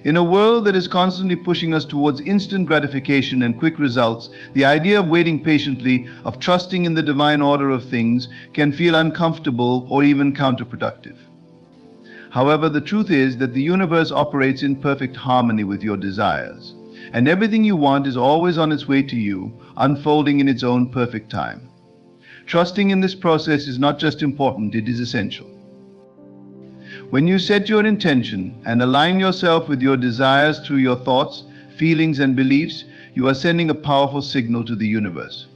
In a world that is constantly pushing us towards instant gratification and quick results, the idea of waiting patiently, of trusting in the divine order of things, can feel uncomfortable or even counterproductive. However, the truth is that the universe operates in perfect harmony with your desires, and everything you want is always on its way to you, unfolding in its own perfect time. Trusting in this process is not just important, it is essential. When you set your intention and align yourself with your desires through your thoughts, feelings, and beliefs, you are sending a powerful signal to the universe.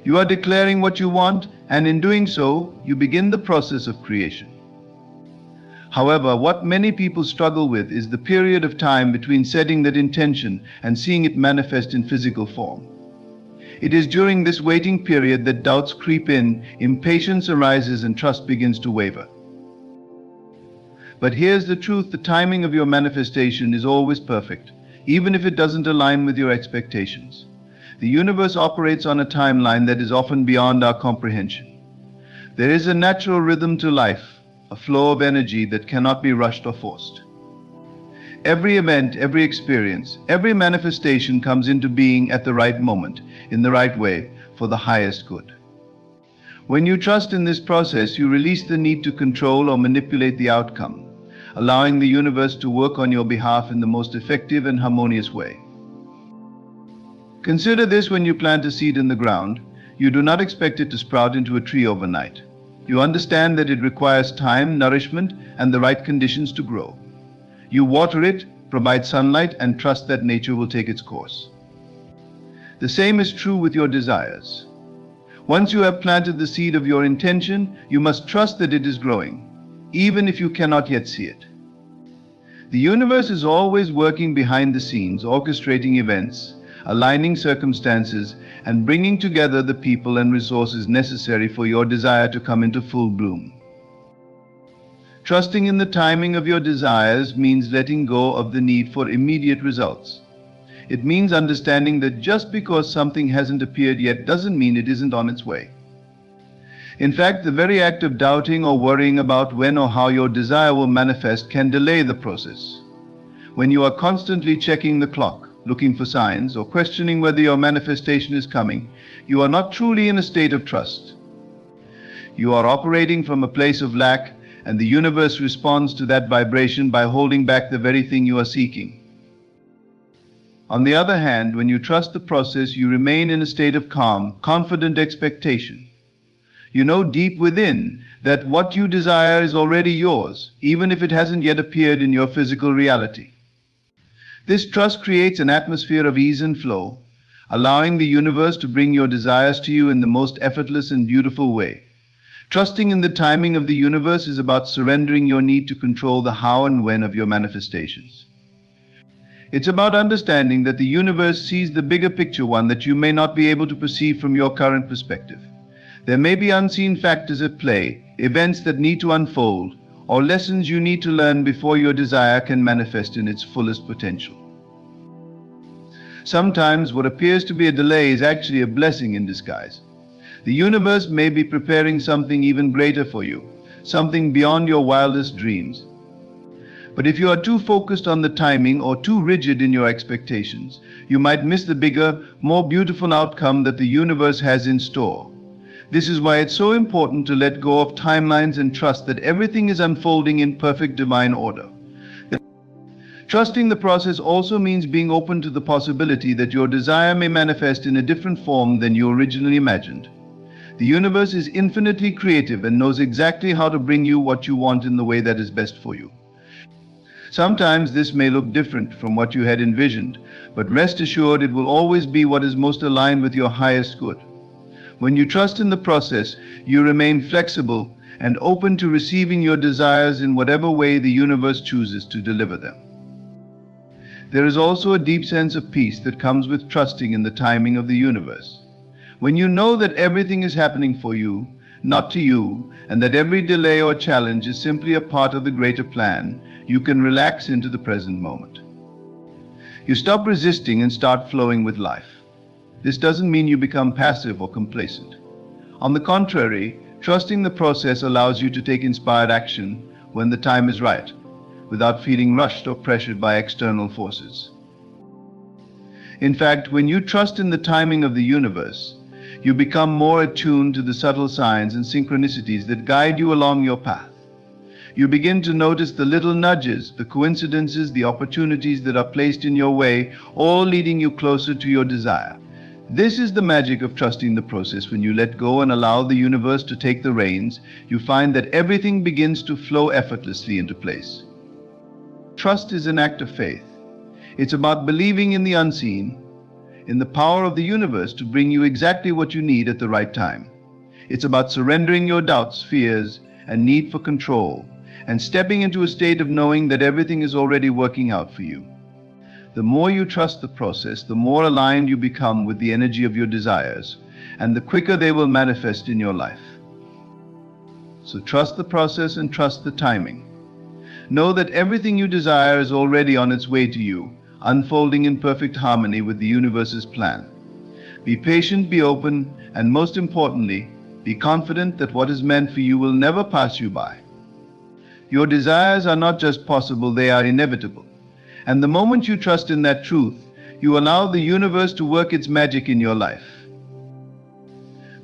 You are declaring what you want, and in doing so, you begin the process of creation. However, what many people struggle with is the period of time between setting that intention and seeing it manifest in physical form. It is during this waiting period that doubts creep in, impatience arises, and trust begins to waver. But here's the truth: the timing of your manifestation is always perfect, even if it doesn't align with your expectations. The universe operates on a timeline that is often beyond our comprehension. There is a natural rhythm to life, a flow of energy that cannot be rushed or forced. Every event, every experience, every manifestation comes into being at the right moment, in the right way, for the highest good. When you trust in this process, you release the need to control or manipulate the outcome, allowing the universe to work on your behalf in the most effective and harmonious way. Consider this: when you plant a seed in the ground, you do not expect it to sprout into a tree overnight. You understand that it requires time, nourishment, and the right conditions to grow. You water it, provide sunlight, and trust that nature will take its course. The same is true with your desires. Once you have planted the seed of your intention, you must trust that it is growing, even if you cannot yet see it. The universe is always working behind the scenes, orchestrating events, aligning circumstances, and bringing together the people and resources necessary for your desire to come into full bloom. Trusting in the timing of your desires means letting go of the need for immediate results. It means understanding that just because something hasn't appeared yet doesn't mean it isn't on its way. In fact, the very act of doubting or worrying about when or how your desire will manifest can delay the process. When you are constantly checking the clock, looking for signs, or questioning whether your manifestation is coming, you are not truly in a state of trust. You are operating from a place of lack, and the universe responds to that vibration by holding back the very thing you are seeking. On the other hand, when you trust the process, you remain in a state of calm, confident expectation. You know deep within that what you desire is already yours, even if it hasn't yet appeared in your physical reality. This trust creates an atmosphere of ease and flow, allowing the universe to bring your desires to you in the most effortless and beautiful way. Trusting in the timing of the universe is about surrendering your need to control the how and when of your manifestations. It's about understanding that the universe sees the bigger picture, one that you may not be able to perceive from your current perspective. There may be unseen factors at play, events that need to unfold, or lessons you need to learn before your desire can manifest in its fullest potential. Sometimes what appears to be a delay is actually a blessing in disguise. The universe may be preparing something even greater for you, something beyond your wildest dreams. But if you are too focused on the timing or too rigid in your expectations, you might miss the bigger, more beautiful outcome that the universe has in store. This is why it's so important to let go of timelines and trust that everything is unfolding in perfect divine order. Trusting the process also means being open to the possibility that your desire may manifest in a different form than you originally imagined. The universe is infinitely creative and knows exactly how to bring you what you want in the way that is best for you. Sometimes this may look different from what you had envisioned, but rest assured it will always be what is most aligned with your highest good. When you trust in the process, you remain flexible and open to receiving your desires in whatever way the universe chooses to deliver them. There is also a deep sense of peace that comes with trusting in the timing of the universe. When you know that everything is happening for you, not to you, and that every delay or challenge is simply a part of the greater plan, you can relax into the present moment. You stop resisting and start flowing with life. This doesn't mean you become passive or complacent. On the contrary, trusting the process allows you to take inspired action when the time is right, without feeling rushed or pressured by external forces. In fact, when you trust in the timing of the universe, you become more attuned to the subtle signs and synchronicities that guide you along your path. You begin to notice the little nudges, the coincidences, the opportunities that are placed in your way, all leading you closer to your desire. This is the magic of trusting the process. When you let go and allow the universe to take the reins, you find that everything begins to flow effortlessly into place. Trust is an act of faith. It's about believing in the unseen, in the power of the universe to bring you exactly what you need at the right time. It's about surrendering your doubts, fears, and need for control, and stepping into a state of knowing that everything is already working out for you. The more you trust the process, the more aligned you become with the energy of your desires, and the quicker they will manifest in your life. So trust the process and trust the timing. Know that everything you desire is already on its way to you, unfolding in perfect harmony with the universe's plan. Be patient, be open, and most importantly, be confident that what is meant for you will never pass you by. Your desires are not just possible, they are inevitable. And the moment you trust in that truth, you allow the universe to work its magic in your life.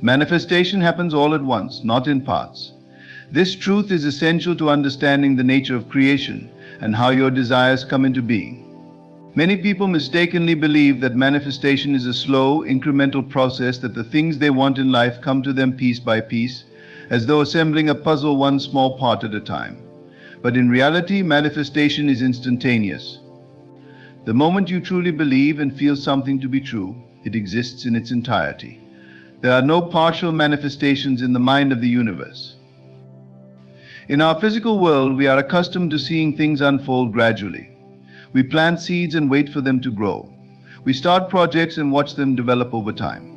Manifestation happens all at once, not in parts. This truth is essential to understanding the nature of creation and how your desires come into being. Many people mistakenly believe that manifestation is a slow, incremental process, that the things they want in life come to them piece by piece, as though assembling a puzzle one small part at a time. But in reality, manifestation is instantaneous. The moment you truly believe and feel something to be true, it exists in its entirety. There are no partial manifestations in the mind of the universe. In our physical world, we are accustomed to seeing things unfold gradually. We plant seeds and wait for them to grow. We start projects and watch them develop over time.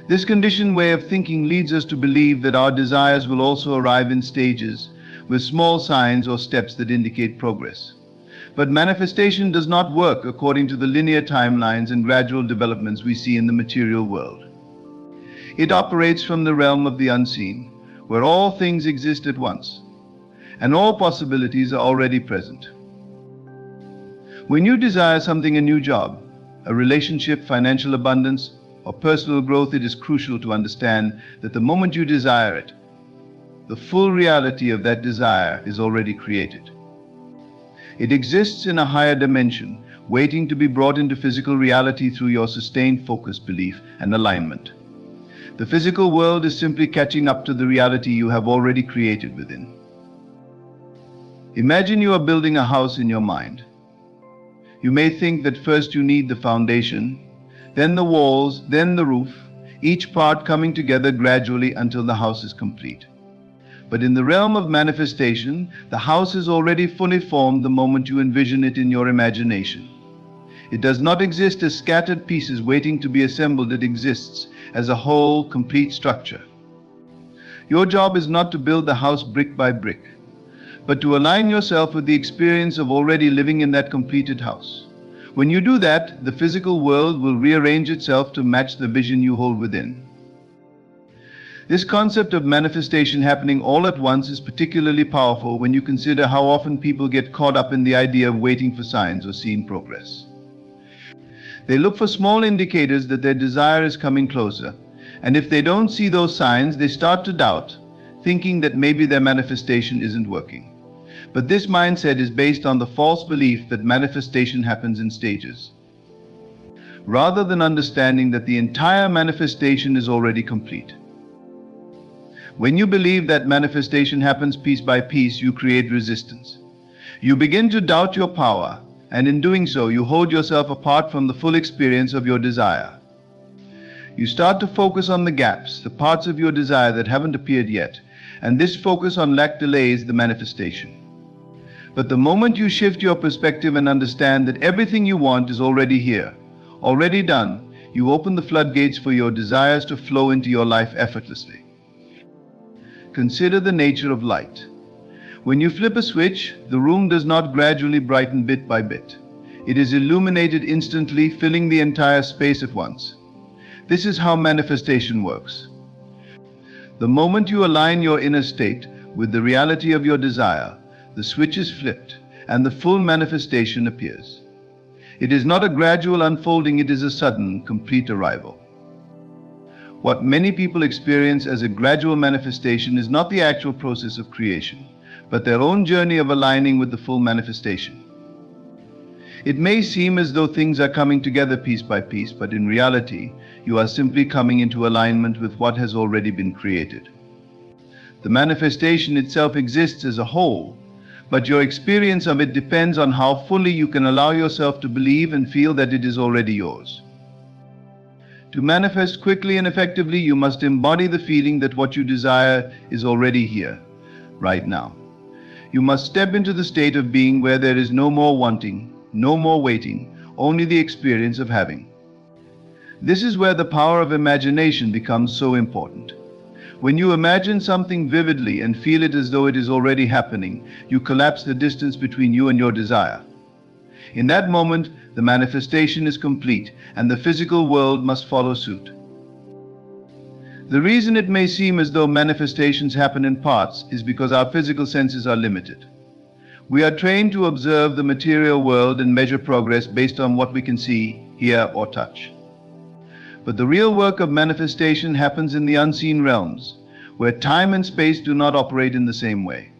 This conditioned way of thinking leads us to believe that our desires will also arrive in stages, with small signs or steps that indicate progress. But manifestation does not work according to the linear timelines and gradual developments we see in the material world. It operates from the realm of the unseen, where all things exist at once, and all possibilities are already present. When you desire something, a new job, a relationship, financial abundance, or personal growth, it is crucial to understand that the moment you desire it, the full reality of that desire is already created. It exists in a higher dimension, waiting to be brought into physical reality through your sustained focus, belief, and alignment. The physical world is simply catching up to the reality you have already created within. Imagine you are building a house in your mind. You may think that first you need the foundation, then the walls, then the roof, each part coming together gradually until the house is complete. But in the realm of manifestation, the house is already fully formed the moment you envision it in your imagination. It does not exist as scattered pieces waiting to be assembled. It exists as a whole, complete structure. Your job is not to build the house brick by brick, but to align yourself with the experience of already living in that completed house. When you do that, the physical world will rearrange itself to match the vision you hold within. This concept of manifestation happening all at once is particularly powerful when you consider how often people get caught up in the idea of waiting for signs or seeing progress. They look for small indicators that their desire is coming closer, and if they don't see those signs, they start to doubt, thinking that maybe their manifestation isn't working. But this mindset is based on the false belief that manifestation happens in stages, rather than understanding that the entire manifestation is already complete. When you believe that manifestation happens piece by piece, you create resistance. You begin to doubt your power, and in doing so, you hold yourself apart from the full experience of your desire. You start to focus on the gaps, the parts of your desire that haven't appeared yet, and this focus on lack delays the manifestation. But the moment you shift your perspective and understand that everything you want is already here, already done, you open the floodgates for your desires to flow into your life effortlessly. Consider the nature of light. When you flip a switch, the room does not gradually brighten bit by bit. It is illuminated instantly, filling the entire space at once. This is how manifestation works. The moment you align your inner state with the reality of your desire, the switch is flipped and the full manifestation appears. It is not a gradual unfolding, it is a sudden, complete arrival. What many people experience as a gradual manifestation is not the actual process of creation, but their own journey of aligning with the full manifestation. It may seem as though things are coming together piece by piece, but in reality, you are simply coming into alignment with what has already been created. The manifestation itself exists as a whole, but your experience of it depends on how fully you can allow yourself to believe and feel that it is already yours. To manifest quickly and effectively, you must embody the feeling that what you desire is already here, right now. You must step into the state of being where there is no more wanting, no more waiting, only the experience of having. This is where the power of imagination becomes so important. When you imagine something vividly and feel it as though it is already happening, you collapse the distance between you and your desire. In that moment, the manifestation is complete, and the physical world must follow suit. The reason it may seem as though manifestations happen in parts is because our physical senses are limited. We are trained to observe the material world and measure progress based on what we can see, hear, or touch. But the real work of manifestation happens in the unseen realms, where time and space do not operate in the same way.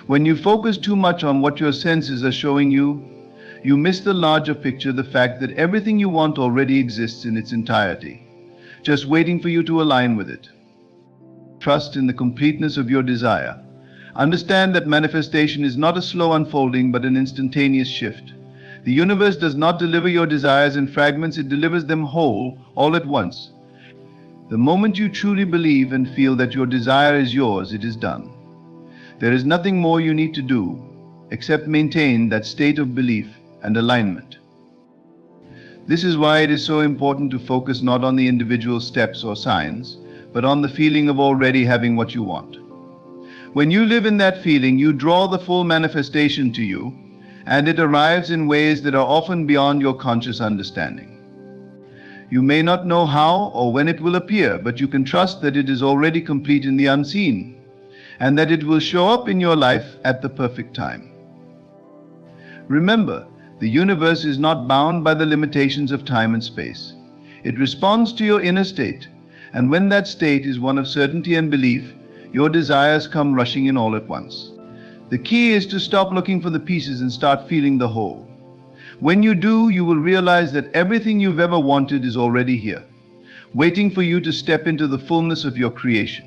When you focus too much on what your senses are showing you, you miss the larger picture, the fact that everything you want already exists in its entirety, just waiting for you to align with it. Trust in the completeness of your desire. Understand that manifestation is not a slow unfolding, but an instantaneous shift. The universe does not deliver your desires in fragments, it delivers them whole, all at once. The moment you truly believe and feel that your desire is yours, it is done. There is nothing more you need to do except maintain that state of belief and alignment. This is why it is so important to focus not on the individual steps or signs, but on the feeling of already having what you want. When you live in that feeling, you draw the full manifestation to you, and it arrives in ways that are often beyond your conscious understanding. You may not know how or when it will appear, but you can trust that it is already complete in the unseen, and that it will show up in your life at the perfect time. Remember, the universe is not bound by the limitations of time and space. It responds to your inner state, and when that state is one of certainty and belief, your desires come rushing in all at once. The key is to stop looking for the pieces and start feeling the whole. When you do, you will realize that everything you've ever wanted is already here, waiting for you to step into the fullness of your creation.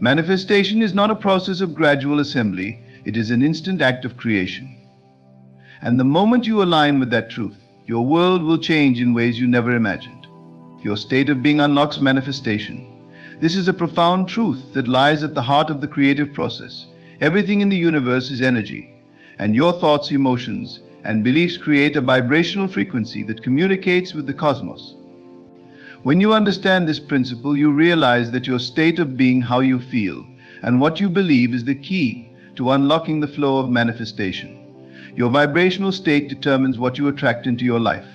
Manifestation is not a process of gradual assembly, it is an instant act of creation. And the moment you align with that truth, your world will change in ways you never imagined. Your state of being unlocks manifestation. This is a profound truth that lies at the heart of the creative process. Everything in the universe is energy, and your thoughts, emotions, and beliefs create a vibrational frequency that communicates with the cosmos. When you understand this principle, you realize that your state of being, how you feel, and what you believe is the key to unlocking the flow of manifestation. Your vibrational state determines what you attract into your life.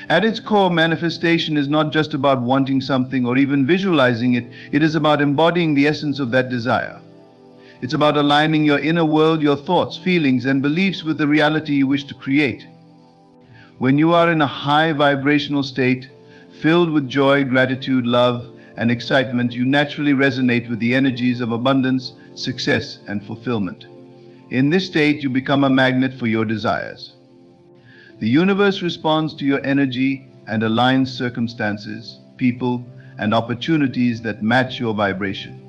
At its core, manifestation is not just about wanting something or even visualizing it, it is about embodying the essence of that desire. It's about aligning your inner world, your thoughts, feelings, and beliefs with the reality you wish to create. When you are in a high vibrational state, filled with joy, gratitude, love, and excitement, you naturally resonate with the energies of abundance, success, and fulfillment. In this state, you become a magnet for your desires. The universe responds to your energy and aligns circumstances, people, and opportunities that match your vibration.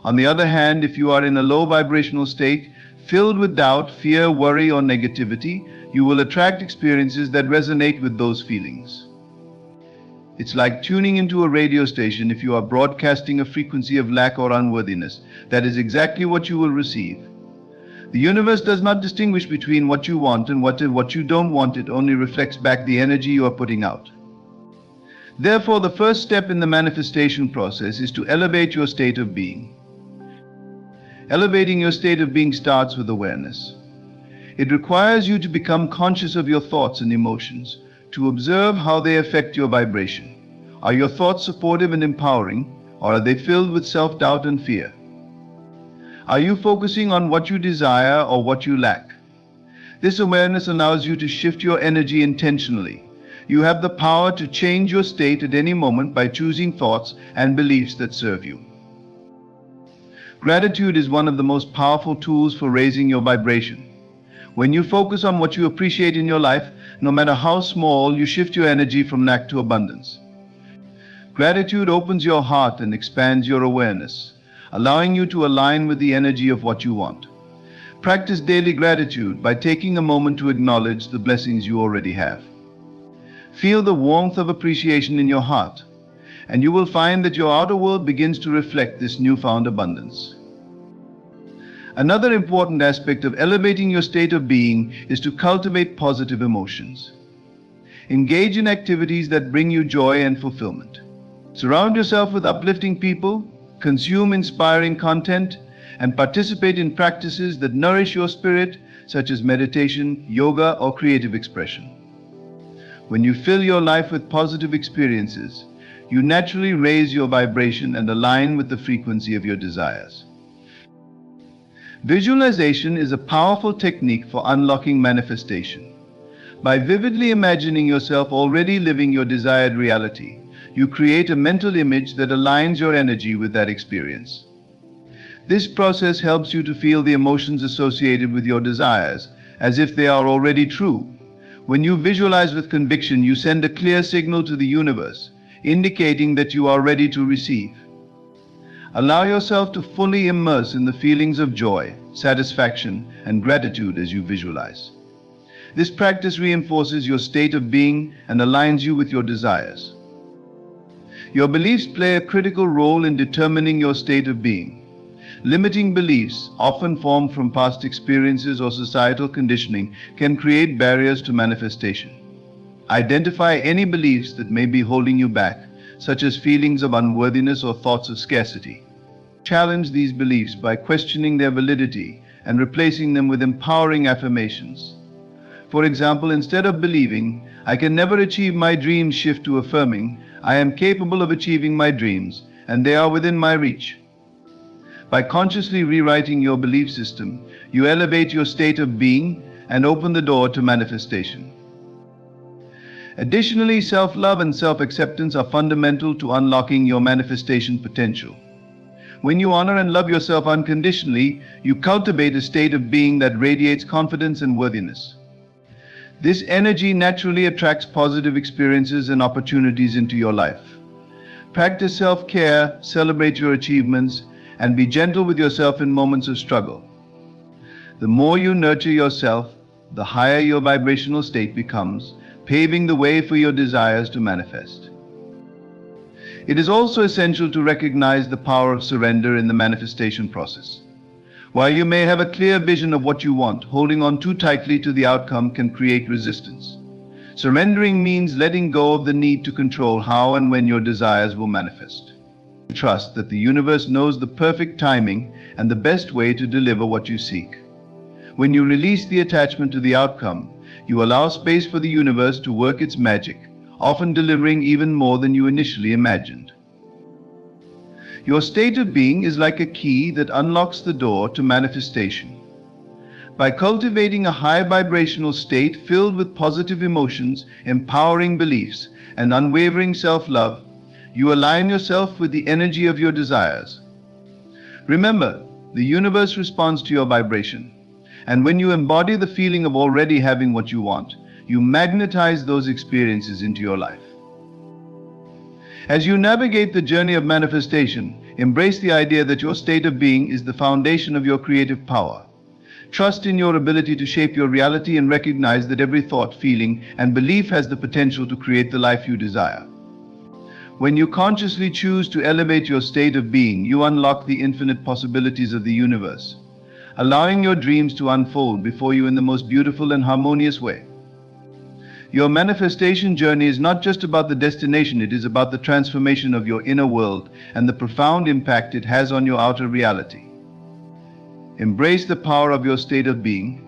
On the other hand, if you are in a low vibrational state, filled with doubt, fear, worry, or negativity, you will attract experiences that resonate with those feelings. It's like tuning into a radio station. If you are broadcasting a frequency of lack or unworthiness, that is exactly what you will receive. The universe does not distinguish between what you want and what you don't want. It only reflects back the energy you are putting out. Therefore, the first step in the manifestation process is to elevate your state of being. Elevating your state of being starts with awareness. It requires you to become conscious of your thoughts and emotions, to observe how they affect your vibration. Are your thoughts supportive and empowering, or are they filled with self-doubt and fear? Are you focusing on what you desire or what you lack? This awareness allows you to shift your energy intentionally. You have the power to change your state at any moment by choosing thoughts and beliefs that serve you. Gratitude is one of the most powerful tools for raising your vibration. When you focus on what you appreciate in your life, no matter how small, you shift your energy from lack to abundance. Gratitude opens your heart and expands your awareness, allowing you to align with the energy of what you want. Practice daily gratitude by taking a moment to acknowledge the blessings you already have. Feel the warmth of appreciation in your heart, and you will find that your outer world begins to reflect this newfound abundance. Another important aspect of elevating your state of being is to cultivate positive emotions. Engage in activities that bring you joy and fulfillment. Surround yourself with uplifting people, consume inspiring content, and participate in practices that nourish your spirit, such as meditation, yoga, or creative expression. When you fill your life with positive experiences, you naturally raise your vibration and align with the frequency of your desires. Visualization is a powerful technique for unlocking manifestation. By vividly imagining yourself already living your desired reality, you create a mental image that aligns your energy with that experience. This process helps you to feel the emotions associated with your desires, as if they are already true. When you visualize with conviction, you send a clear signal to the universe, indicating that you are ready to receive. Allow yourself to fully immerse in the feelings of joy, satisfaction, and gratitude as you visualize. This practice reinforces your state of being and aligns you with your desires. Your beliefs play a critical role in determining your state of being. Limiting beliefs, often formed from past experiences or societal conditioning, can create barriers to manifestation. Identify any beliefs that may be holding you back, such as feelings of unworthiness or thoughts of scarcity. Challenge these beliefs by questioning their validity and replacing them with empowering affirmations. For example, instead of believing, "I can never achieve my dreams," shift to affirming, "I am capable of achieving my dreams, and they are within my reach." By consciously rewriting your belief system, you elevate your state of being and open the door to manifestation. Additionally, self-love and self-acceptance are fundamental to unlocking your manifestation potential. When you honor and love yourself unconditionally, you cultivate a state of being that radiates confidence and worthiness. This energy naturally attracts positive experiences and opportunities into your life. Practice self-care, celebrate your achievements, and be gentle with yourself in moments of struggle. The more you nurture yourself, the higher your vibrational state becomes, paving the way for your desires to manifest. It is also essential to recognize the power of surrender in the manifestation process. While you may have a clear vision of what you want, holding on too tightly to the outcome can create resistance. Surrendering means letting go of the need to control how and when your desires will manifest. Trust that the universe knows the perfect timing and the best way to deliver what you seek. When you release the attachment to the outcome, you allow space for the universe to work its magic, often delivering even more than you initially imagined. Your state of being is like a key that unlocks the door to manifestation. By cultivating a high vibrational state filled with positive emotions, empowering beliefs, and unwavering self-love, you align yourself with the energy of your desires. Remember, the universe responds to your vibration, and when you embody the feeling of already having what you want, you magnetize those experiences into your life. As you navigate the journey of manifestation, embrace the idea that your state of being is the foundation of your creative power. Trust in your ability to shape your reality and recognize that every thought, feeling, and belief has the potential to create the life you desire. When you consciously choose to elevate your state of being, you unlock the infinite possibilities of the universe, allowing your dreams to unfold before you in the most beautiful and harmonious way. Your manifestation journey is not just about the destination, it is about the transformation of your inner world and the profound impact it has on your outer reality. Embrace the power of your state of being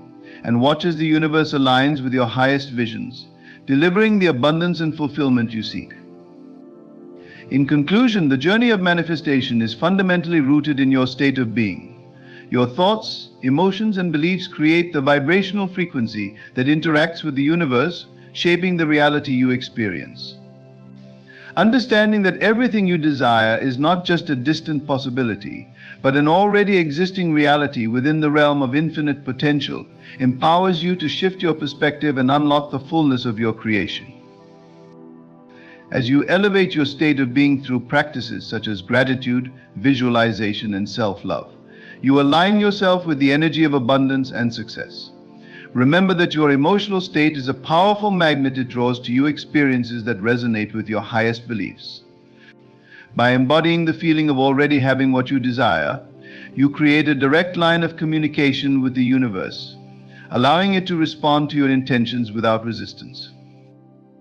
and watch as the universe aligns with your highest visions, delivering the abundance and fulfillment you seek. In conclusion, the journey of manifestation is fundamentally rooted in your state of being. Your thoughts, emotions, and beliefs create the vibrational frequency that interacts with the universe, shaping the reality you experience. Understanding that everything you desire is not just a distant possibility, but an already existing reality within the realm of infinite potential, empowers you to shift your perspective and unlock the fullness of your creation. As you elevate your state of being through practices such as gratitude, visualization, and self-love, you align yourself with the energy of abundance and success. Remember that your emotional state is a powerful magnet. It draws to you experiences that resonate with your highest beliefs. By embodying the feeling of already having what you desire, you create a direct line of communication with the universe, allowing it to respond to your intentions without resistance.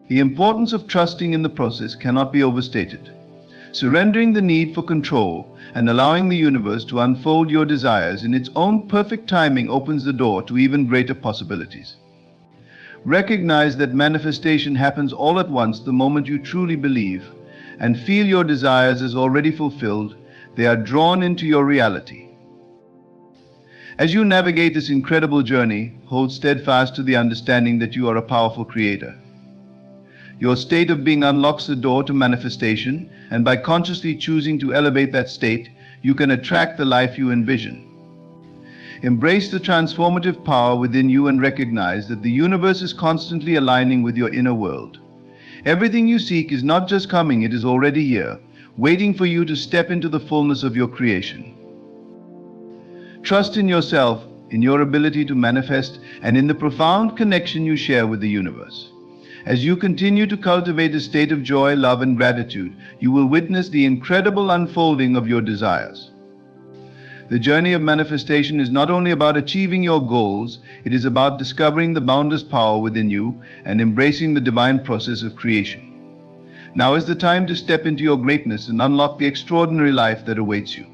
The importance of trusting in the process cannot be overstated. Surrendering the need for control and allowing the universe to unfold your desires in its own perfect timing opens the door to even greater possibilities. Recognize that manifestation happens all at once the moment you truly believe and feel your desires as already fulfilled. They are drawn into your reality. As you navigate this incredible journey, hold steadfast to the understanding that you are a powerful creator. Your state of being unlocks the door to manifestation, and by consciously choosing to elevate that state, you can attract the life you envision. Embrace the transformative power within you and recognize that the universe is constantly aligning with your inner world. Everything you seek is not just coming, it is already here, waiting for you to step into the fullness of your creation. Trust in yourself, in your ability to manifest, and in the profound connection you share with the universe. As you continue to cultivate a state of joy, love, and gratitude, you will witness the incredible unfolding of your desires. The journey of manifestation is not only about achieving your goals, it is about discovering the boundless power within you and embracing the divine process of creation. Now is the time to step into your greatness and unlock the extraordinary life that awaits you.